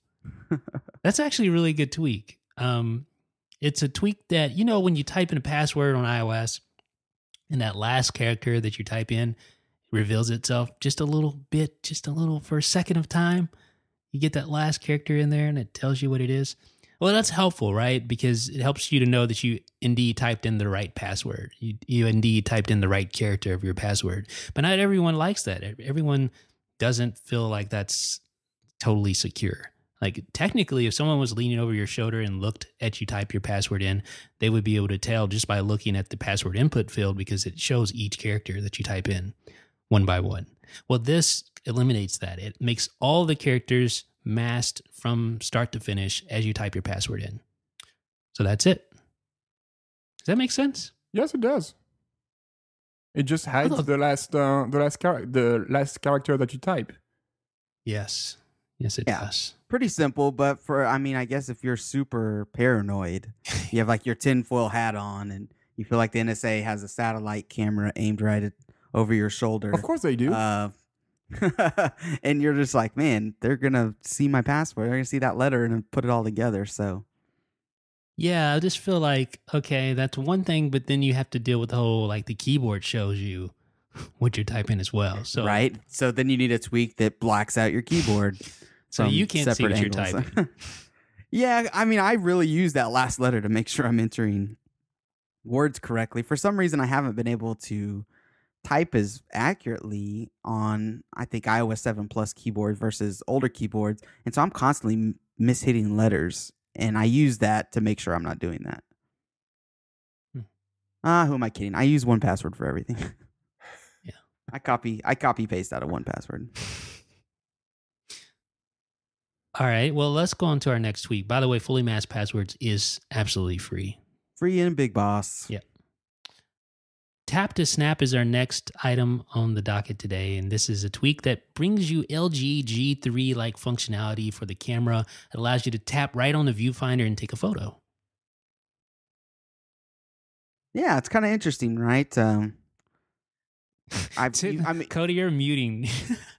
That's actually a really good tweak. It's a tweak that, when you type in a password on iOS and that last character that you type in reveals itself just a little for a second of time, you get that last character in there and it tells you what it is. Well, that's helpful, right? Because it helps you to know that you indeed typed in the right password. You indeed typed in the right character of your password. But not everyone likes that. Everyone doesn't feel like that's totally secure. Like technically, if someone was leaning over your shoulder and looked at you type your password in, they would be able to tell just by looking at the password input field because it shows each character that you type in one by one. Well, this eliminates that. It makes all the characters masked from start to finish as you type your password in. So that's it. Does that make sense? Yes, it does. It just hides the last character that you type. Yes. Yes, it does. Pretty simple, but I guess if you're super paranoid, you have like your tinfoil hat on and you feel like the NSA has a satellite camera aimed right over your shoulder. Of course they do. And you're just like, man, they're going to see my password. They're going to see that letter and put it all together. So, yeah, I just feel like, okay, that's one thing, but then you have to deal with the whole, like the keyboard shows you what you're typing as well. So right. So then you need a tweak that blacks out your keyboard. So you can't see what you're typing. Yeah, I really use that last letter to make sure I'm entering words correctly. For some reason, I haven't been able to type as accurately on, I think, iOS 7 Plus keyboards versus older keyboards. And so I'm constantly mishitting letters. And I use that to make sure I'm not doing that. Who am I kidding? I use 1Password for everything. Yeah. I copy paste out of 1Password. All right. Well, let's go on to our next tweet. By the way, Fully Masked Passwords is absolutely free. Free and Big Boss. Yep. Tap to Snap is our next item on the docket today, and this is a tweak that brings you LG G3-like functionality for the camera. It allows you to tap right on the viewfinder and take a photo. Yeah, it's kind of interesting, right? Cody, you're muting.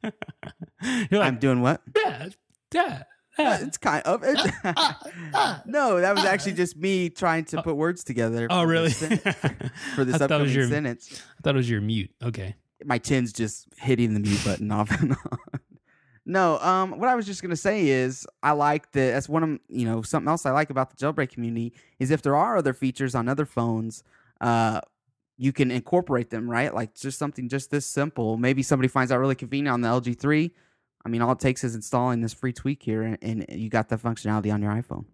You're like, I'm doing what? Yeah. It's kind of. No, that was actually just me trying to put words together. Oh, really? For this upcoming sentence. I thought it was your mute. Okay. My chin's just hitting the mute button off and on. No, what I was just gonna say is I like that. That's one of something else I like about the jailbreak community is if there are other features on other phones, you can incorporate them, right? Like just something just this simple. Maybe somebody finds out really convenient on the LG 3. All it takes is installing this free tweak here, and you got the functionality on your iPhone.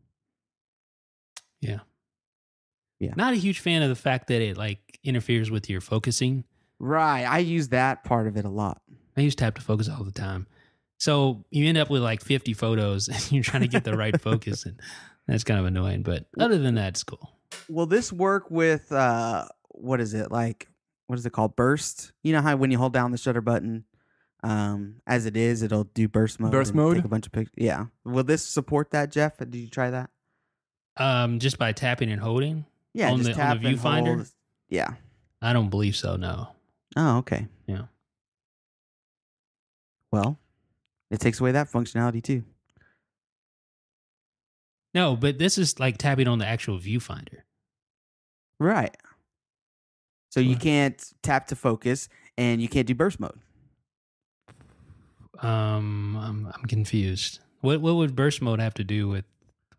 Yeah. Yeah. Not a huge fan of the fact that it like interferes with your focusing. Right. I use that part of it a lot. I use tap to focus all the time. So you end up with like 50 photos and you're trying to get the right focus, and that's kind of annoying. But other than that, it's cool. Will this work with what is it called? Burst? You know how when you hold down the shutter button, as it is, it'll do burst mode. Burst mode? Take a bunch of pictures. Yeah. Will this support that, Jeff? Did you try that? Just by tapping and holding? Yeah, on just the tap and viewfinder? hold. Yeah. I don't believe so, no. Oh, okay. Yeah. Well, it takes away that functionality too. No, but this is like tapping on the actual viewfinder. Right. So you can't tap to focus and you can't do burst mode. I'm confused. What would burst mode have to do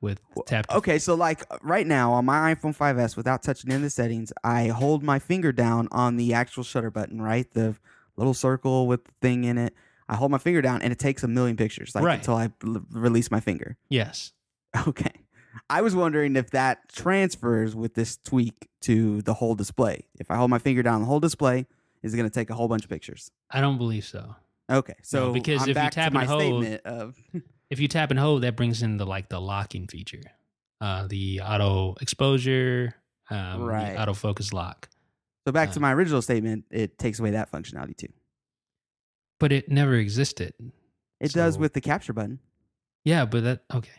with tap? Okay, so like right now on my iPhone 5S, without touching in the settings, I hold my finger down on the actual shutter button, right? The little circle with the thing in it. I hold my finger down and it takes a million pictures, like right. until I release my finger. Yes. Okay. I was wondering if that transfers with this tweak to the whole display. If I hold my finger down on the whole display, is it going to take a whole bunch of pictures? I don't believe so. Okay, so no, because I'm if back you tap to my and hold, statement of if you tap and hold, that brings in the locking feature, the auto exposure, right. the autofocus lock. So back to my original statement, it takes away that functionality too. But it never existed. It does with the capture button. Yeah, but that okay.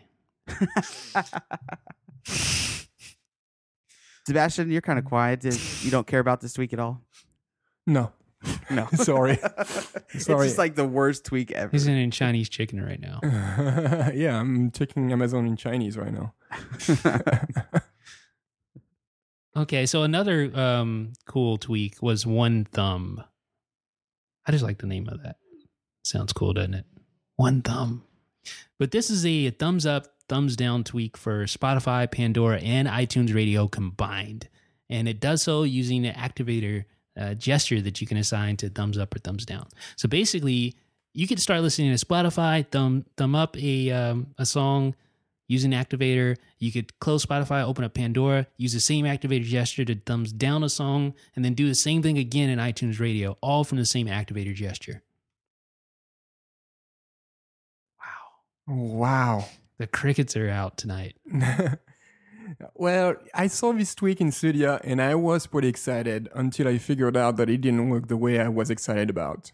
Sebastian, you're kind of quiet. You don't care about this tweak at all? No. No. Sorry. It's Sorry. just like the worst tweak ever. He's eating Chinese chicken right now. Yeah, I'm checking Amazon in Chinese right now. Okay, so another cool tweak was OneThumb. I just like the name of that. Sounds cool, doesn't it? OneThumb. But this is a thumbs up, thumbs down tweak for Spotify, Pandora, and iTunes Radio combined. And it does so using an activator gesture that you can assign to thumbs up or thumbs down. So basically, you could start listening to Spotify, thumb up a song using activator. You could close Spotify, open up Pandora, use the same activator gesture to thumbs down a song, and then do the same thing again in iTunes Radio, all from the same activator gesture. Wow. The crickets are out tonight. Well, I saw this tweak in Cydia and I was pretty excited until I figured out that it didn't work the way I was excited about.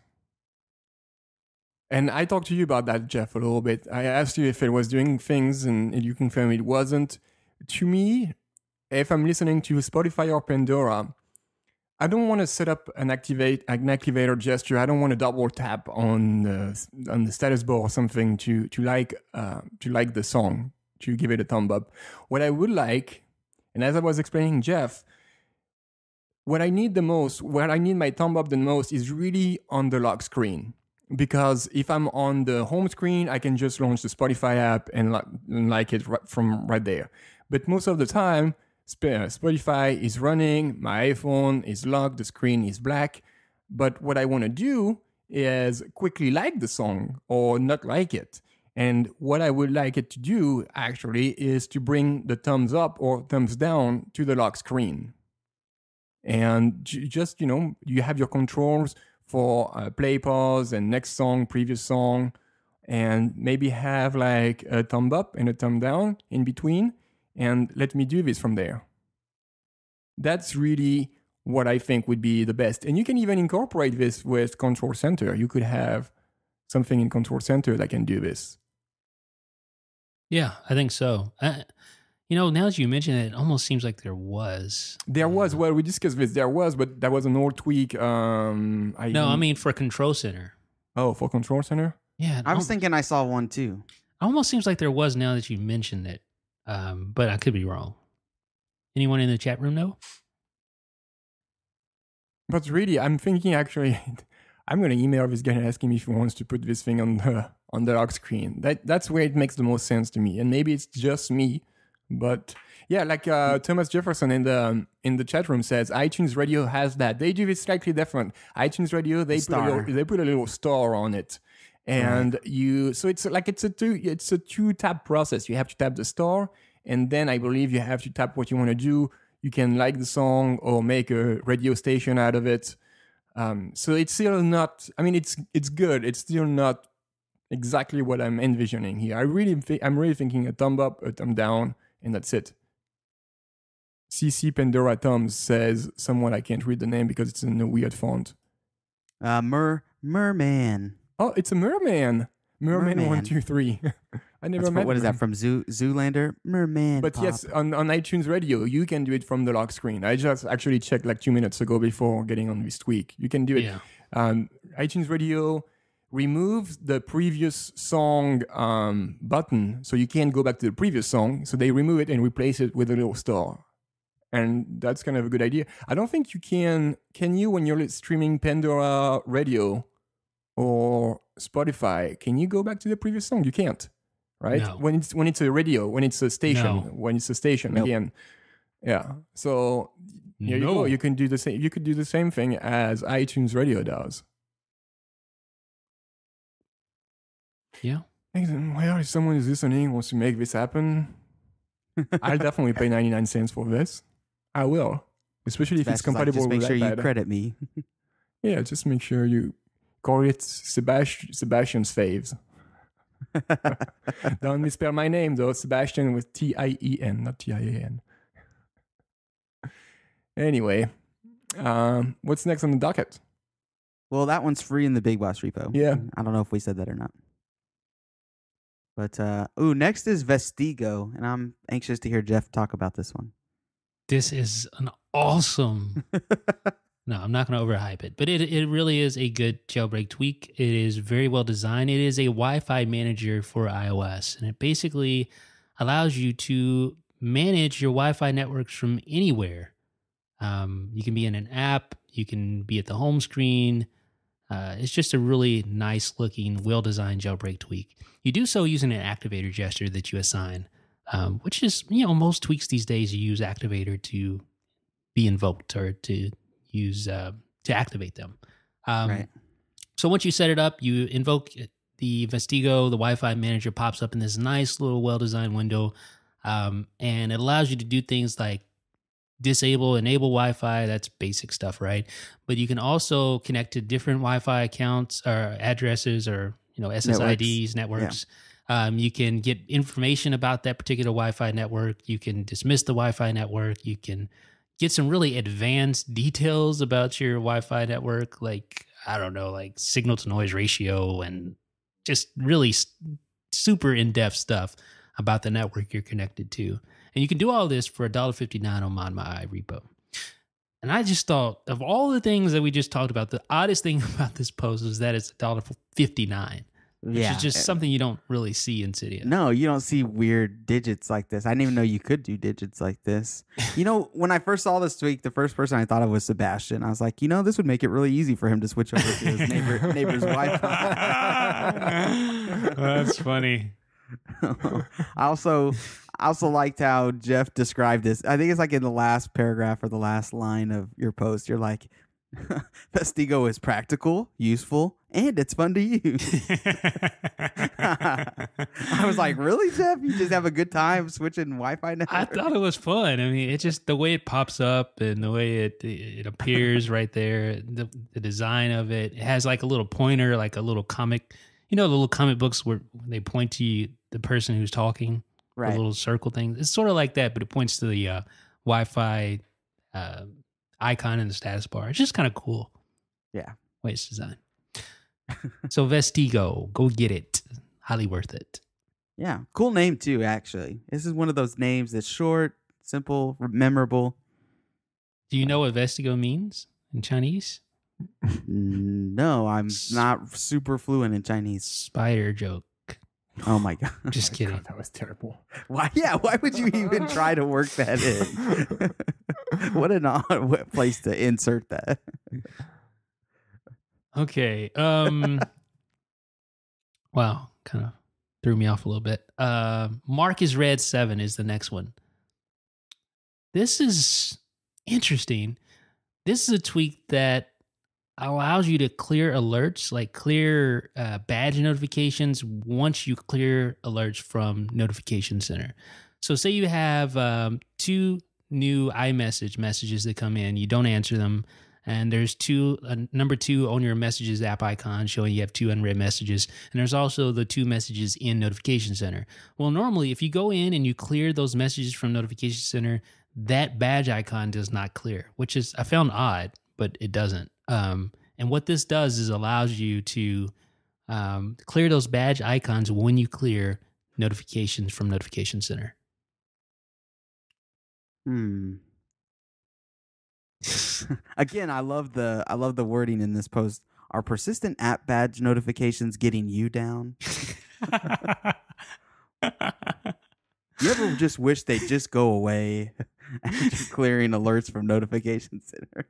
And I talked to you about that, Jeff, a little bit. I asked you if it was doing things and you confirmed it wasn't. To me, if I'm listening to Spotify or Pandora, I don't want to set up an activator gesture. I don't want to double tap on the status bar or something to like the song, to give it a thumb up. What I would like, and as I was explaining Jeff, what I need my thumb up the most is really on the lock screen. Because if I'm on the home screen, I can just launch the Spotify app and like it from right there. But most of the time, Spotify is running, my iPhone is locked, the screen is black. But what I want to do is quickly like the song or not like it. And what I would like it to do, actually, is to bring the thumbs up or thumbs down to the lock screen. And just, you have your controls for play, pause, and next song, previous song, and maybe have like a thumb up and a thumb down in between, and let me do this from there. That's really what I think would be the best. And you can even incorporate this with Control Center. You could have something in Control Center that can do this. Yeah, I think so. Now that you mention it, it almost seems like there was. Well, we discussed this. There was, but that was an old tweak. I mean for Control Center. Oh, for Control Center? Yeah. I was thinking I saw one too. Almost seems like there was now that you mentioned it. But I could be wrong. Anyone in the chat room know? But really, I'm thinking actually, I'm going to email this guy and ask him if he wants to put this thing on the lock screen. That's where it makes the most sense to me. And maybe it's just me. But yeah, like Thomas Jefferson in the chat room says, iTunes Radio has that. They do it slightly different. iTunes Radio, they put a little star on it, and so it's a two tap process. You have to tap the star, and then I believe you have to tap what you want to do. You can like the song or make a radio station out of it. So it's still not. I mean, it's good. It's still not exactly what I'm envisioning here. I'm really thinking a thumb up, a thumb down. And that's it. CC Pandora Thumbs says someone, I can't read the name because it's in a weird font. Merman. Oh, it's a merman. Merman 123. I never met. What is that from Zoolander? Merman. But yes, on iTunes Radio, you can do it from the lock screen. I just actually checked like 2 minutes ago before getting on this tweak. You can do it. Yeah. iTunes Radio removes the previous song button, so you can't go back to the previous song. So they remove it and replace it with a little star. And that's kind of a good idea. I don't think you can you, when you're streaming Pandora Radio or Spotify, can you go back to the previous song? You can't, right? No. When it's a radio, when it's a station, Nope. again. Yeah. So here you go. You can do the same. You could do the same thing as iTunes Radio does. Yeah. Well, if someone is listening wants to make this happen, I'll definitely pay 99 cents for this. I will, especially if it's compatible with just make sure iPad. you credit me. Yeah, just make sure you call it Sebastian's faves. Don't misspell my name though. Sebastian with Tien, not Tian. Anyway, what's next on the docket? Well, that one's free in the Big Boss repo. Yeah. I don't know if we said that or not. But next is Vestigo, and I'm anxious to hear Jeff talk about this one. This is an awesome. No, I'm not going to overhype it, but it really is a good jailbreak tweak. It is very well designed. It is a Wi-Fi manager for iOS, and it basically allows you to manage your Wi-Fi networks from anywhere. You can be in an app, you can be at the home screen. It's just a really nice looking, well-designed jailbreak tweak. You do so using an activator gesture that you assign, which is, most tweaks these days you use activator to be invoked or to use to activate them. Right. So once you set it up, you invoke the Vestigo, the Wi-Fi manager pops up in this nice little well-designed window, and it allows you to do things like disable, enable Wi-Fi. That's basic stuff, right? But you can also connect to different Wi-Fi accounts or addresses or SSIDs, networks. Yeah. You can get information about that particular Wi-Fi network. You can dismiss the Wi-Fi network. You can get some really advanced details about your Wi-Fi network, like, I don't know, like signal to noise ratio and just really super in-depth stuff about the network you're connected to. And you can do all this for $1.59 on ModMyi repo. And I just thought, of all the things that we just talked about, the oddest thing about this post was that it's $1.59. Which is just something you don't really see in Cydia. No, you don't see weird digits like this. I didn't even know you could do digits like this. When I first saw this tweak, the first person I thought of was Sebastian. I was like, this would make it really easy for him to switch over to his neighbor's Wi-Fi. That's funny. I also liked how Jeff described this. I think it's like in the last paragraph or the last line of your post. You're like, Vestigo is practical, useful, and it's fun to use. I was like, really, Jeff? You just have a good time switching Wi-Fi networks? I thought it was fun. I mean, it's just the way it pops up and the way it appears right there, the design of it. It has like a little pointer, like a little comic. The little comic books where they point to you, the person who's talking, right? The little circle thing. It's sort of like that, but it points to the Wi-Fi icon in the status bar. It's just kind of cool. Yeah. Way it's designed. So Vestigo, go get it. Highly worth it. Yeah. Cool name too, actually. This is one of those names that's short, simple, memorable. Do you know what Vestigo means in Chinese? No, I'm not super fluent in Chinese. Spider joke. Oh my God. Just kidding. God, that was terrible. Why would you even try to work that in? What an odd place to insert that. Okay. Wow, kind of threw me off a little bit. Mark is Red 7 is the next one. This is interesting. This is a tweak that allows you to clear alerts, like clear badge notifications once you clear alerts from Notification Center. So say you have 2 new iMessage messages that come in, you don't answer them, and there's number 2 on your messages app icon showing you have 2 unread messages, and there's also the 2 messages in Notification Center. Well, normally if you go in and you clear those messages from Notification Center, that badge icon does not clear, which is, I found odd, but it doesn't. And what this does is allows you to clear those badge icons when you clear notifications from Notification Center. Again, I love the wording in this post. Are persistent app badge notifications getting you down? You ever just wish they'd just go away after clearing alerts from Notification Center?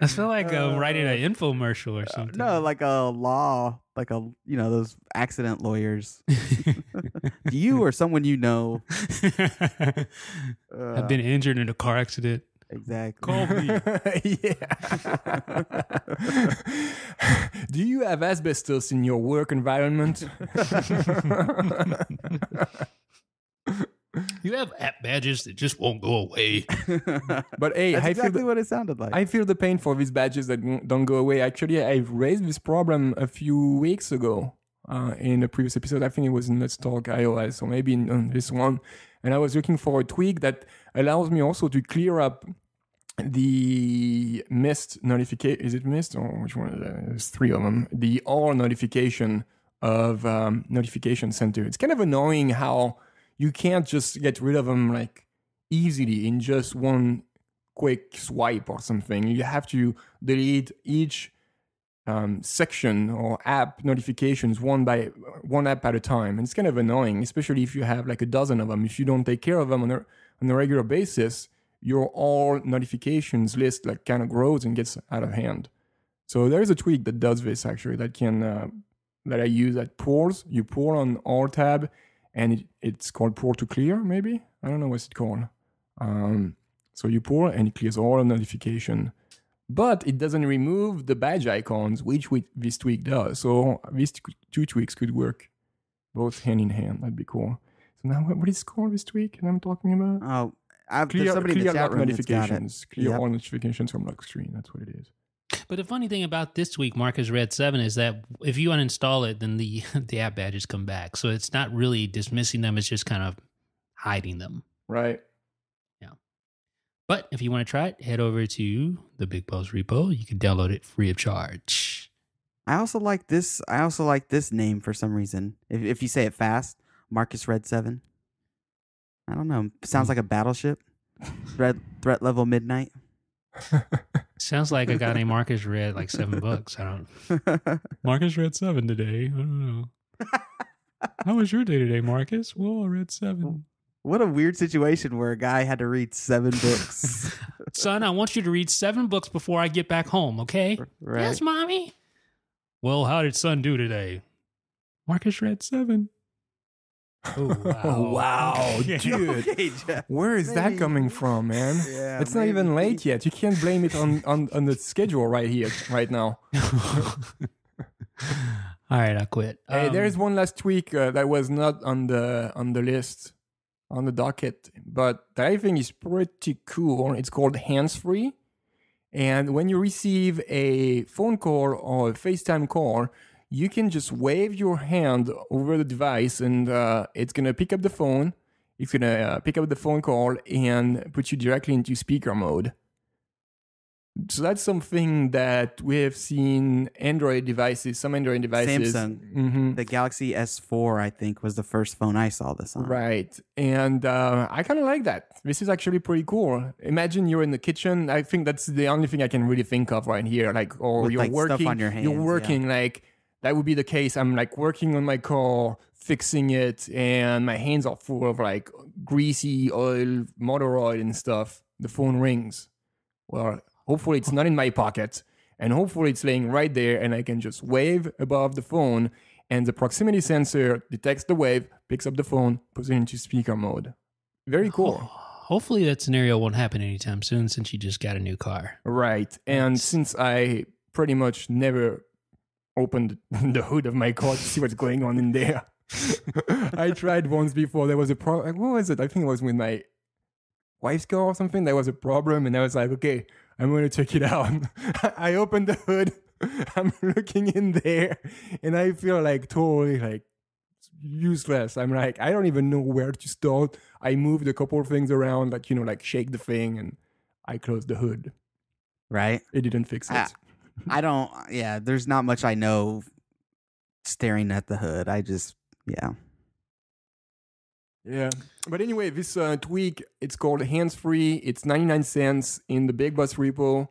I feel like writing an infomercial or something. No, like a law, like those accident lawyers. Do you or someone you know have been injured in a car accident? Exactly. Call me. Yeah. Do you have asbestos in your work environment? You have app badges that just won't go away. But hey, that's I exactly feel what it sounded like. I feel the pain for these badges that don't go away. Actually, I've raised this problem a few weeks ago in a previous episode. I think it was in Let's Talk iOS, or maybe in this one. And I was looking for a tweak that allows me also to clear up the missed notification. Is it missed or which one? There's 3 of them. The all notification of notification center. It's kind of annoying how you can't just get rid of them like easily in just one quick swipe or something. You have to delete each section or app notifications one app at a time. And it's kind of annoying, especially if you have like a dozen of them. If you don't take care of them on a regular basis, your all notifications list like kind of grows and gets out of hand. So there's a tweak that does this actually that can that I use that pulls. You pull on all tab, and it's called pull to clear. Maybe I don't know what's it called. So you pull and it clears all the notification, but it doesn't remove the badge icons, which this tweak does. So these two tweaks could work both hand in hand. That'd be cool. So now what is called this tweak that I'm talking about? Oh, Clear somebody in the chat room that's got it. notifications. Clear all notifications from lock screen. That's what it is. But the funny thing about this tweak, Marcus Red 7, is that if you uninstall it, then the app badges come back. So it's not really dismissing them. It's just kind of hiding them. Right. Yeah. But if you want to try it, head over to the Big Post repo. You can download it free of charge. I also like this name for some reason. If you say it fast, Marcus Red 7. I don't know. Sounds like a battleship. Threat level midnight. Sounds like a guy named Marcus read like 7 books. I don't. Marcus read 7 today. I don't know. How was your day today, Marcus? Well, I read 7. What a weird situation where a guy had to read 7 books. Son, I want you to read 7 books before I get back home, okay? Right. Yes, Mommy. Well, how did son do today? Marcus read 7. Oh, wow. Oh, wow, dude. Okay, Jeff. Where is that coming from, man? Yeah, it's not even late yet. You can't blame it on the schedule right now. All right, I quit. Hey, there's one last tweak that was not on the list, on the docket, but that I think is pretty cool. It's called hands-free. And when you receive a phone call or a FaceTime call, you can just wave your hand over the device and it's going to pick up the phone. It's going to pick up the phone call and put you directly into speaker mode. So that's something that we have seen some Android devices. Samsung. The Galaxy S4, I think, was the first phone I saw this on. Right. And I kind of like that. This is actually pretty cool. Imagine you're in the kitchen. I think that's the only thing I can really think of right here. Like, or With, you're like, working. stuff on your hands, you're working like that would be the case. I'm like working on my car, fixing it, and my hands are full of like greasy oil, motor oil and stuff. The phone rings. Well, hopefully it's not in my pocket, and hopefully it's laying right there, and I can just wave above the phone, and the proximity sensor detects the wave, picks up the phone, puts it into speaker mode. Very cool. Hopefully that scenario won't happen anytime soon since you just got a new car. Right. And since I pretty much never opened the hood of my car to see what's going on in there, I tried once before. There was a problem. What was it? I think it was with my wife's car or something. There was a problem, and I was like, okay, I'm going to check it out. I opened the hood. I'm looking in there, and I feel like totally like useless. I'm like, I don't even know where to start. I moved a couple of things around, like, like shake the thing, and I closed the hood. Right? It didn't fix it. I don't, there's not much I know staring at the hood. Yeah. But anyway, this tweak, it's called hands-free. It's 99 cents in the Big Boss repo.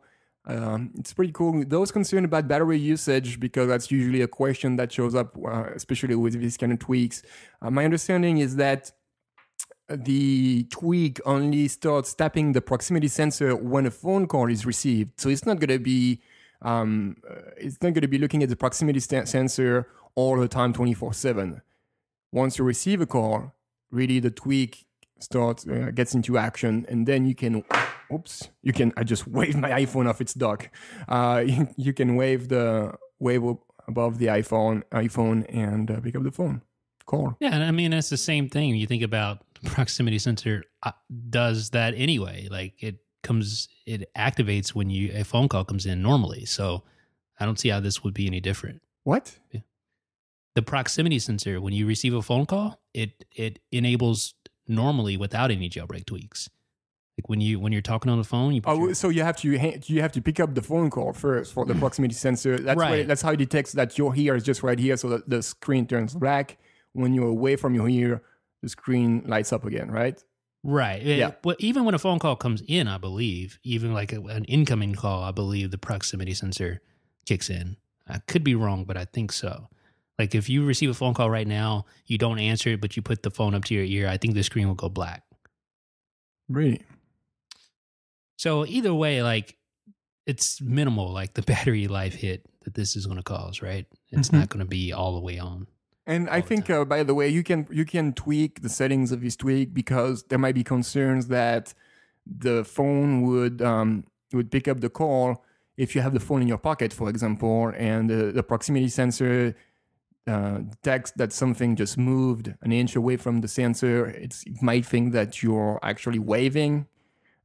It's pretty cool. Those concerned about battery usage, because that's usually a question that shows up, especially with these kind of tweaks. My understanding is that the tweak only starts tapping the proximity sensor when a phone call is received. So it's not going to be looking at the proximity sensor all the time, 24/7. Once you receive a call, really the tweak gets into action, and then you can, I just waved my iPhone off its dock. You can wave above the iPhone and pick up the phone. Call. Yeah, and I mean, that's the same thing. You think about the proximity sensor does that anyway. Like it activates when a phone call comes in normally. So I don't see how this would be any different. What? Yeah. The proximity sensor, when you receive a phone call, it enables normally without any jailbreak tweaks. Like when you're talking on the phone, you put your, So you have to pick up the phone call first for the proximity sensor. That's Right. that's how it detects that your ear is just right here, so that the screen turns black. When you're away from your ear, the screen lights up again, right? right. Yeah. But even when a phone call comes in, I believe, even like an incoming call, I believe the proximity sensor kicks in. I could be wrong, but I think so. Like if you receive a phone call right now, you don't answer it, but you put the phone up to your ear, I think the screen will go black. Really? So either way, like it's minimal, like the battery life hit that this is going to cause, right? It's not going to be all the way on. And I think, by the way, you can tweak the settings of this tweak because there might be concerns that the phone would pick up the call if you have the phone in your pocket, for example, and the proximity sensor detects that something just moved an inch away from the sensor. It might think that you're actually waving.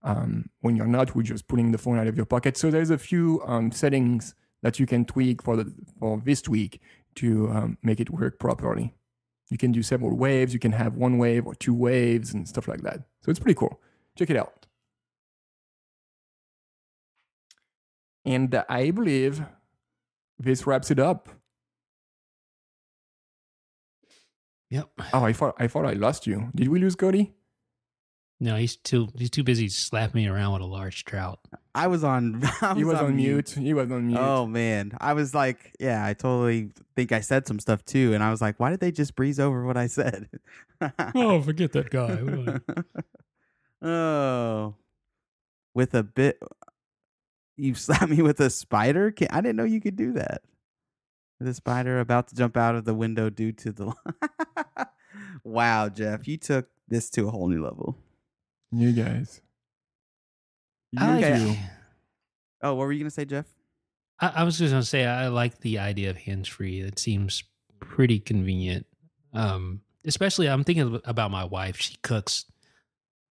When you're not, we're just pulling the phone out of your pocket. So there's a few settings that you can tweak for this tweak to make it work properly. You can do several waves. You can have one wave or two waves and stuff like that. So it's pretty cool. Check it out. And I believe this wraps it up. Yep. Oh, I thought I lost you. Did we lose Cody? No, he's too busy slapping me around with a large trout. I was on. He was on mute. He was on mute. Oh man, I was like, yeah, I totally think I said some stuff too, and I was like, why did they just breeze over what I said? Oh, forget that guy. Oh, with a bit, you slapped me with a spider. I didn't know you could do that. With a spider about to jump out of the window due to the. Wow, Jeff, you took this to a whole new level. You guys. Okay. Oh, what were you gonna say, Jeff? I was just going to say, I like the idea of hands-free. It seems pretty convenient. Especially, I'm thinking about my wife. She cooks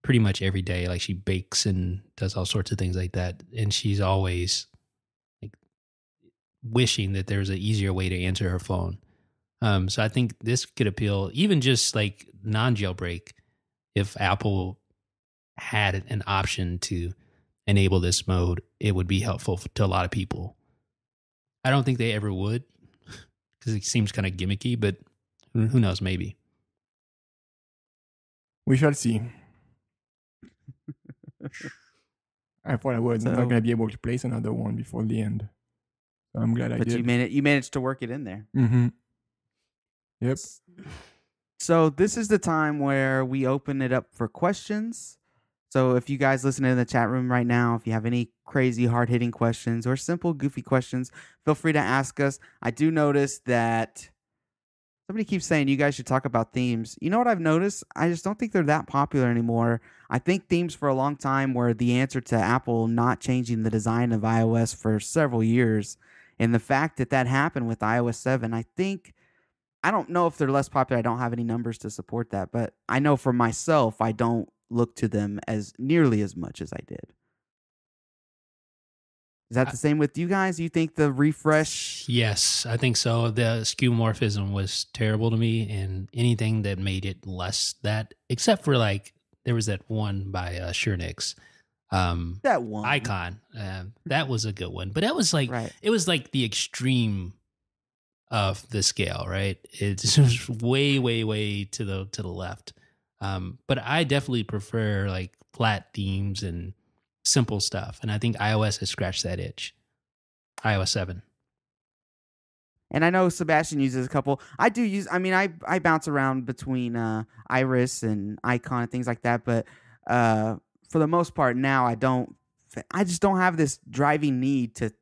pretty much every day. Like she bakes and does all sorts of things like that. And she's always like wishing that there's an easier way to answer her phone. So I think this could appeal, even just like non-jailbreak, if Apple had an option to enable this mode, it would be helpful to a lot of people. I don't think they ever would because it seems kind of gimmicky, but who knows, maybe. We shall see. I thought I was not going to be able to place another one before the end. So I'm glad I did. But you managed to work it in there. Mm-hmm. Yep. So this is the time where we open it up for questions. So if you guys listening in the chat room right now, if you have any crazy hard-hitting questions or simple goofy questions, feel free to ask us. I do notice that somebody keeps saying you guys should talk about themes. You know what I've noticed? I just don't think they're that popular anymore. I think themes for a long time were the answer to Apple not changing the design of iOS for several years. And the fact that that happened with iOS 7, I don't know if they're less popular. I don't have any numbers to support that. But I know for myself, I don't look to them as nearly as much as I did. Is that the same with you guys? You think the refresh? Yes, I think so. The skeuomorphism was terrible to me, and anything that made it less that, except for like there was that one by Schernix. That one icon. That was a good one, but that was like It was like the extreme of the scale, right? It was way, way, way to the left. But I definitely prefer like flat themes and simple stuff. And I think iOS has scratched that itch. iOS 7. And I know Sebastian uses a couple. I do use, I bounce around between Iris and Icon and things like that. But for the most part now, I just don't have this driving need to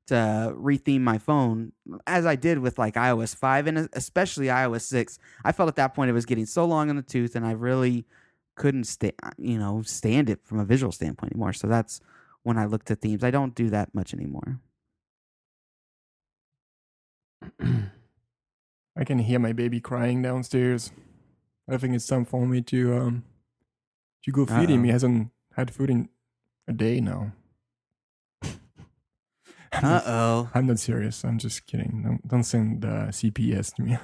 retheme my phone as I did with like iOS 5 and especially iOS 6. I felt at that point it was getting so long in the tooth and I really couldn't stand it from a visual standpoint anymore. So that's when I looked at themes. I don't do that much anymore. I can hear my baby crying downstairs. I think it's time for me to go feed him. He hasn't had food in a day now. I'm not serious. I'm just kidding. Don't send CPS to me.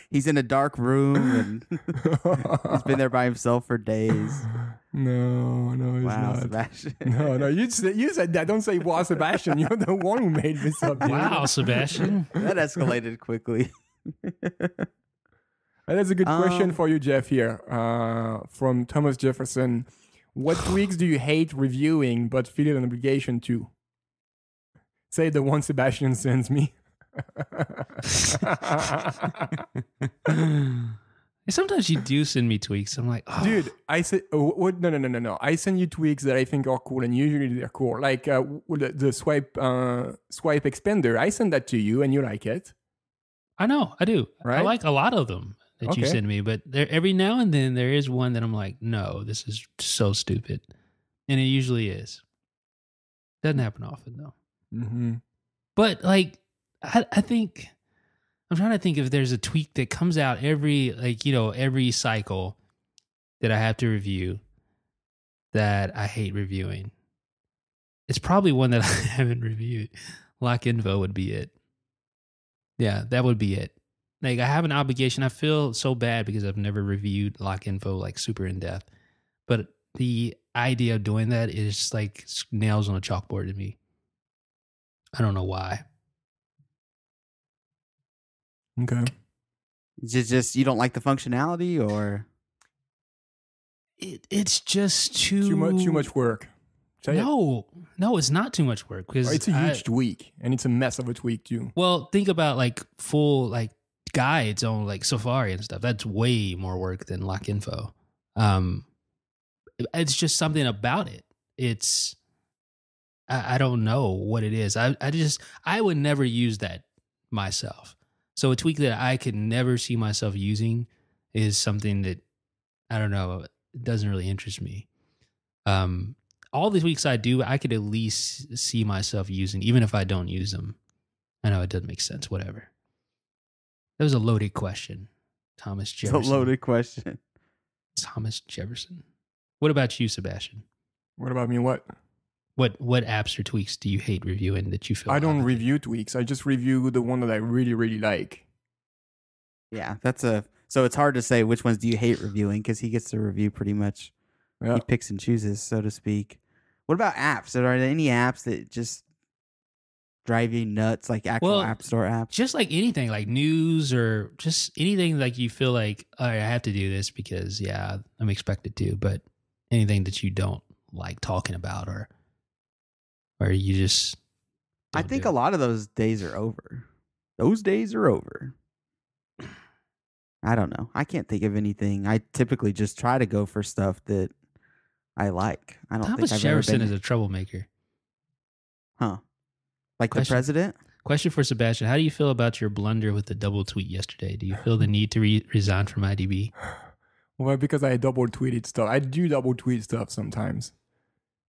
He's in a dark room and he's been there by himself for days. No, he's Wow, not. Sebastian. No, you said that. Don't say wow, Sebastian. You're the one who made this up. dude. Wow, Sebastian. That escalated quickly. That's a good question for you, Jeff, here. From Thomas Jefferson. What tweaks do you hate reviewing but feel an obligation to? Say the one Sebastian sends me. Sometimes you do send me tweaks. I'm like, oh. Dude, I said, no. I send you tweaks that I think are cool, and usually they're cool. Like the swipe expander, I send that to you, and you like it. I know, I do. Right? I like a lot of them that you Okay. send me, but every now and then there is one that I'm like, no, this is so stupid. And it usually is. Doesn't happen often, though. Mm-hmm. But, like, I think, I'm trying to think if there's a tweak that comes out every cycle that I have to review that I hate reviewing. It's probably one that I haven't reviewed. Lock info would be it. Yeah, that would be it. Like, I have an obligation. I feel so bad because I've never reviewed lock info like super in depth. But the idea of doing that is like nails on a chalkboard to me. I don't know why. Okay. Just you don't like the functionality, or It's just too much work. Say it. No, it's not too much work because It's a huge tweak, and it's a mess of a tweak too. Well, think about like full like guides on like Safari and stuff. That's way more work than lock info. It's just something about it. It's I don't know what it is. I would never use that myself. So a tweak that I could never see myself using is something that I don't know. It doesn't really interest me. All the tweaks I do, I could at least see myself using, even if I don't use them. I know it doesn't make sense. Whatever. That was a loaded question, Thomas Jefferson. it's a loaded question. Thomas Jefferson. What about you, Sebastian? What about me? What? What apps or tweaks do you hate reviewing that you feel? I don't obligated? review tweaks. I just review the one that I really, really like. Yeah, so it's hard to say which ones do you hate reviewing because he gets to review pretty much. Yeah. He picks and chooses, so to speak. What about apps? Are there any apps that just drive you nuts, like actual app store apps? Just like anything, like news or just anything like you feel like, all right, I have to do this because, yeah, I'm expected to. But anything that you don't like talking about or you just I don't think do. a lot of those days are over. Those days are over. I don't know. I can't think of anything. I typically just try to go for stuff that I like. I don't Thomas think I've Jefferson ever is been. a troublemaker. Huh? Like Question. the president? Question for Sebastian. How do you feel about your blunder with the double tweet yesterday? Do you feel the need to resign from IDB? Well, because I double tweeted stuff. I do double tweet stuff sometimes.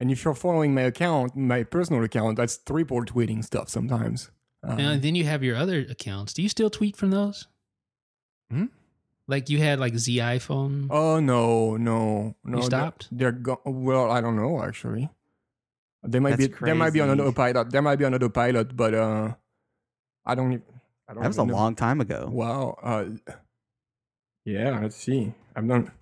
And if you're following my account, my personal account, that's triple tweeting stuff sometimes. And then you have your other accounts. Do you still tweet from those? Hmm? Like you had like Z iPhone? Oh, no. You stopped? Well, I don't know, actually. There might That's be another pilot. There might be another pilot, but I don't That was a even know. long time ago. Wow. Yeah, let's see. I've done.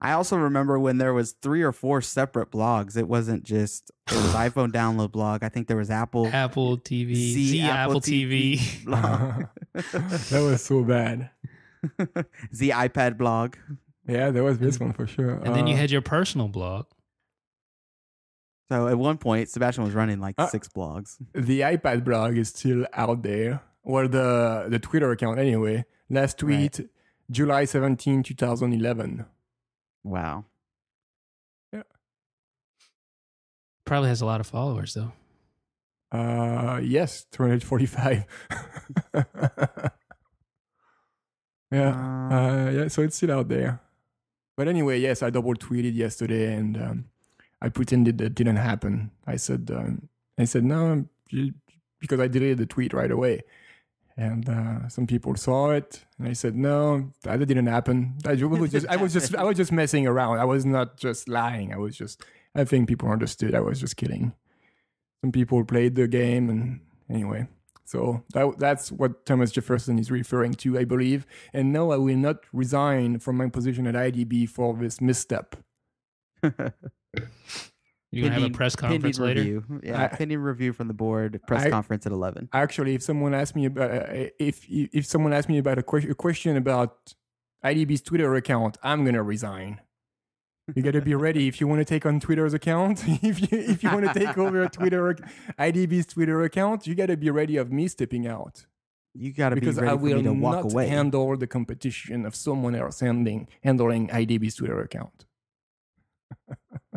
I also remember when there was 3 or 4 separate blogs. It wasn't just it was iPhone download blog. I think there was Apple TV, Z Apple TV. blog, That was so bad. Z iPad blog. Yeah, there was this one for sure. And then you had your personal blog. So at one point, Sebastian was running like 6 blogs. The iPad blog is still out there, or the Twitter account anyway. Last tweet, July 17, 2011. Wow. Yeah. Probably has a lot of followers though. Yes, 245. Yeah, so it's still out there. But anyway, yes, I double tweeted yesterday, and I pretended that didn't happen. I said no, because I deleted the tweet right away, and some people saw it, and I said no, that didn't happen. I was just messing around. I was not just lying. I think people understood. I was just kidding. Some people played the game, and anyway, So that's what Thomas Jefferson is referring to, I believe. And no, I will not resign from my position at IDB for this misstep. You're going to have a press conference later? Review. Yeah, pending review from the board, press conference at 11. Actually, if someone asked me about if someone asked me about a question about IDB's Twitter account, I'm going to resign. You got to be ready if you want to take on Twitter's account. If you want to take over IDB's Twitter account, you got to be ready of me stepping out. You got to be ready for me to walk away. Because I will not handle the competition of someone else handling IDB's Twitter account.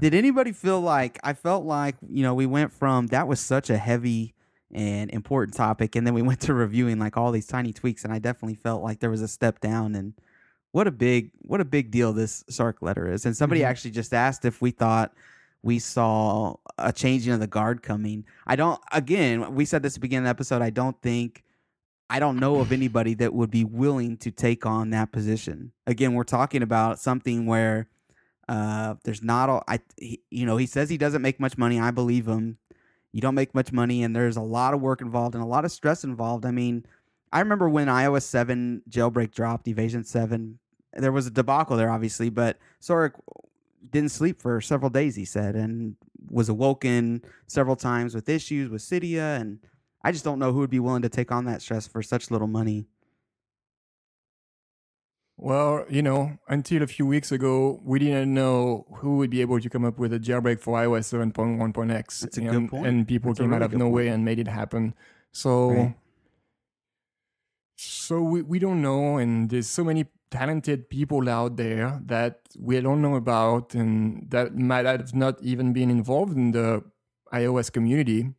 Did anybody feel like, I felt like, we went from, that was such a heavy and important topic, and then we went to reviewing like all these tiny tweaks, and I definitely felt like there was a step down, and what a big deal this Saurik letter is. And somebody actually just asked if we thought we saw a changing of the guard coming. We said this at the beginning of the episode, I don't know of anybody that would be willing to take on that position. Again, we're talking about something where there's not he says he doesn't make much money. I believe him. You don't make much money, and there's a lot of work involved and a lot of stress involved. I mean, I remember when iOS 7 jailbreak dropped, Evasion 7, there was a debacle there, obviously, but Saurik didn't sleep for several days, he said, and was awoken several times with issues with Cydia, and I just don't know who would be willing to take on that stress for such little money. Well, until a few weeks ago, we didn't know who would be able to come up with a jailbreak for iOS 7.1.x. That's a good point. And people came out of nowhere and made it happen. So, we don't know, and there's so many talented people out there that we don't know about, and that might have not even been involved in the iOS community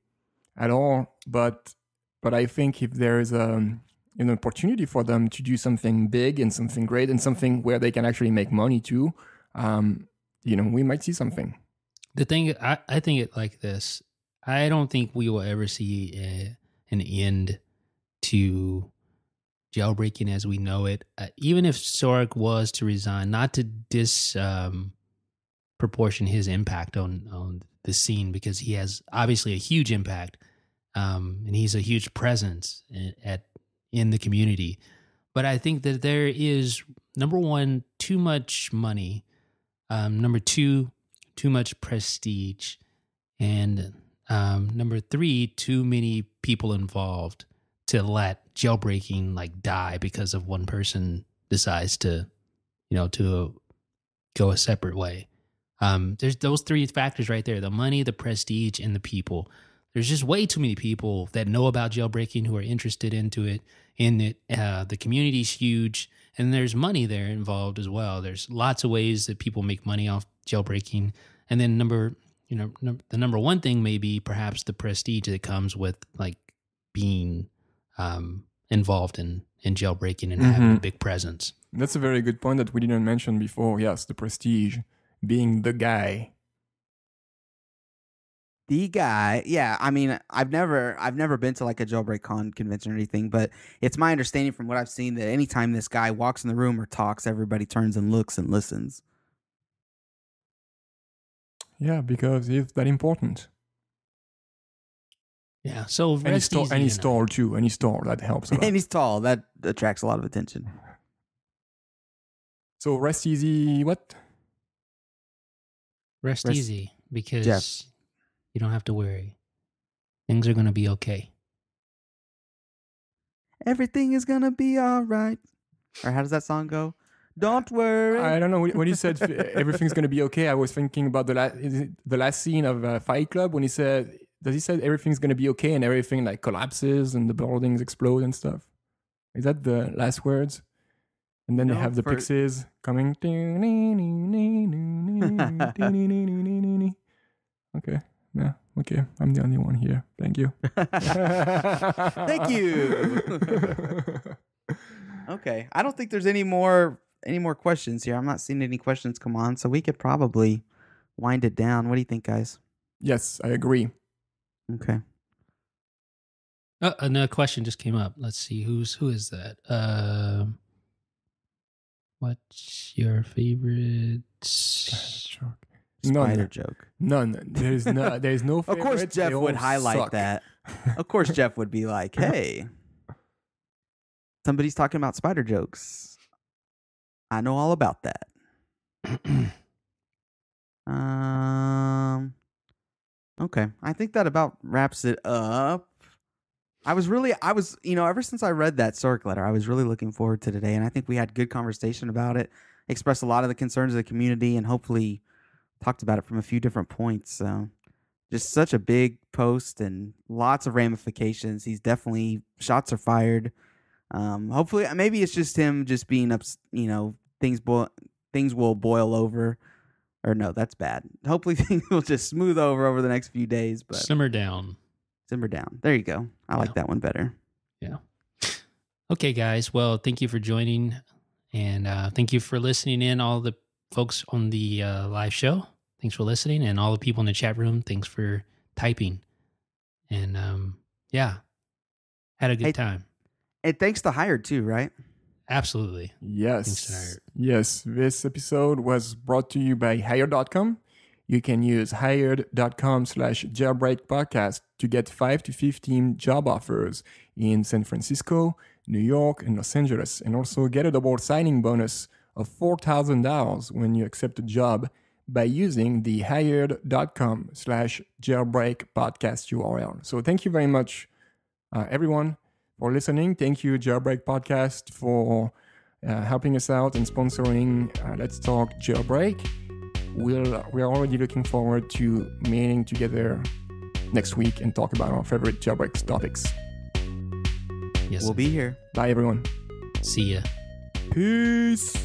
at all. But I think if there is an opportunity for them to do something big and something great and something where they can actually make money too, we might see something. The thing, I think it like this. I don't think we will ever see an end to jailbreaking as we know it. Even if Saurik was to resign, not to disproportion his impact on the scene, because he has obviously a huge impact, and he's a huge presence in the community. But I think that there is, number one, too much money. Number two, too much prestige. And number three, too many people involved to let jailbreaking die because of one person decides to go a separate way. There's those three factors right there: the money, the prestige, and the people. There's just way too many people that know about jailbreaking who are interested in it. The community's huge, and there's money there involved as well. There's lots of ways that people make money off jailbreaking. And then the number one thing may be perhaps the prestige that comes with being involved in jailbreaking and having a big presence. That's a very good point that we didn't mention before. Yes, the prestige, being the guy. The guy, yeah. I mean, I've never been to a jailbreak con convention or anything, but it's my understanding from what I've seen that anytime this guy walks in the room or talks, everybody turns and looks and listens. Yeah, because he's that important. Yeah, so and he's tall too, and he's tall. That helps a lot. And he's tall. That attracts a lot of attention. So rest easy. What? Rest easy because Jeff. You don't have to worry. Things are gonna be okay. Everything is gonna be all right. Or how does that song go? Don't worry. I don't know. When he said everything's gonna be okay, I was thinking about the last scene of Fight Club when he said. Does he say everything's going to be okay and everything collapses and the buildings explode and stuff? Is that the last words? And then they have the pixies coming. Okay. Yeah. Okay. I'm the only one here. Thank you. Thank you. Okay. I don't think there's any more questions here. I'm not seeing any questions come on, so we could probably wind it down. What do you think, guys? Yes, I agree. Okay. Another question just came up. Let's see. Who is that? What's your favorite spider joke? None. There's no favorite. Of course, Jeff would highlight that. Of course, Jeff would be like, hey, somebody's talking about spider jokes. I know all about that. Okay. I think that about wraps it up. Ever since I read that Saurik letter, I was really looking forward to today. And I think we had good conversation about it, expressed a lot of the concerns of the community, and hopefully talked about it from a few different points. So just such a big post and lots of ramifications. He's definitely, shots are fired. Hopefully, maybe it's just him just being up, things will boil over. Or no, that's bad. Hopefully things will just smooth over the next few days. But Simmer down. There you go. I like that one better. Yeah. Okay, guys. Well, thank you for joining. And thank you for listening in, all the folks on the live show. Thanks for listening. And all the people in the chat room, thanks for typing. And had a good time. And thanks to Hired too, right? Absolutely. Yes. Yes. This episode was brought to you by Hired.com. You can use hired.com/jailbreak podcast to get 5 to 15 job offers in San Francisco, New York, and Los Angeles, and also get a double signing bonus of $4,000 when you accept a job by using the hired.com/jailbreak podcast URL. So thank you very much, everyone, for listening. Thank you, Jailbreak Podcast, for helping us out and sponsoring Let's Talk Jailbreak. We're already looking forward to meeting together next week and talk about our favorite jailbreak topics. Yes, we'll be here. Bye, everyone. See ya. Peace.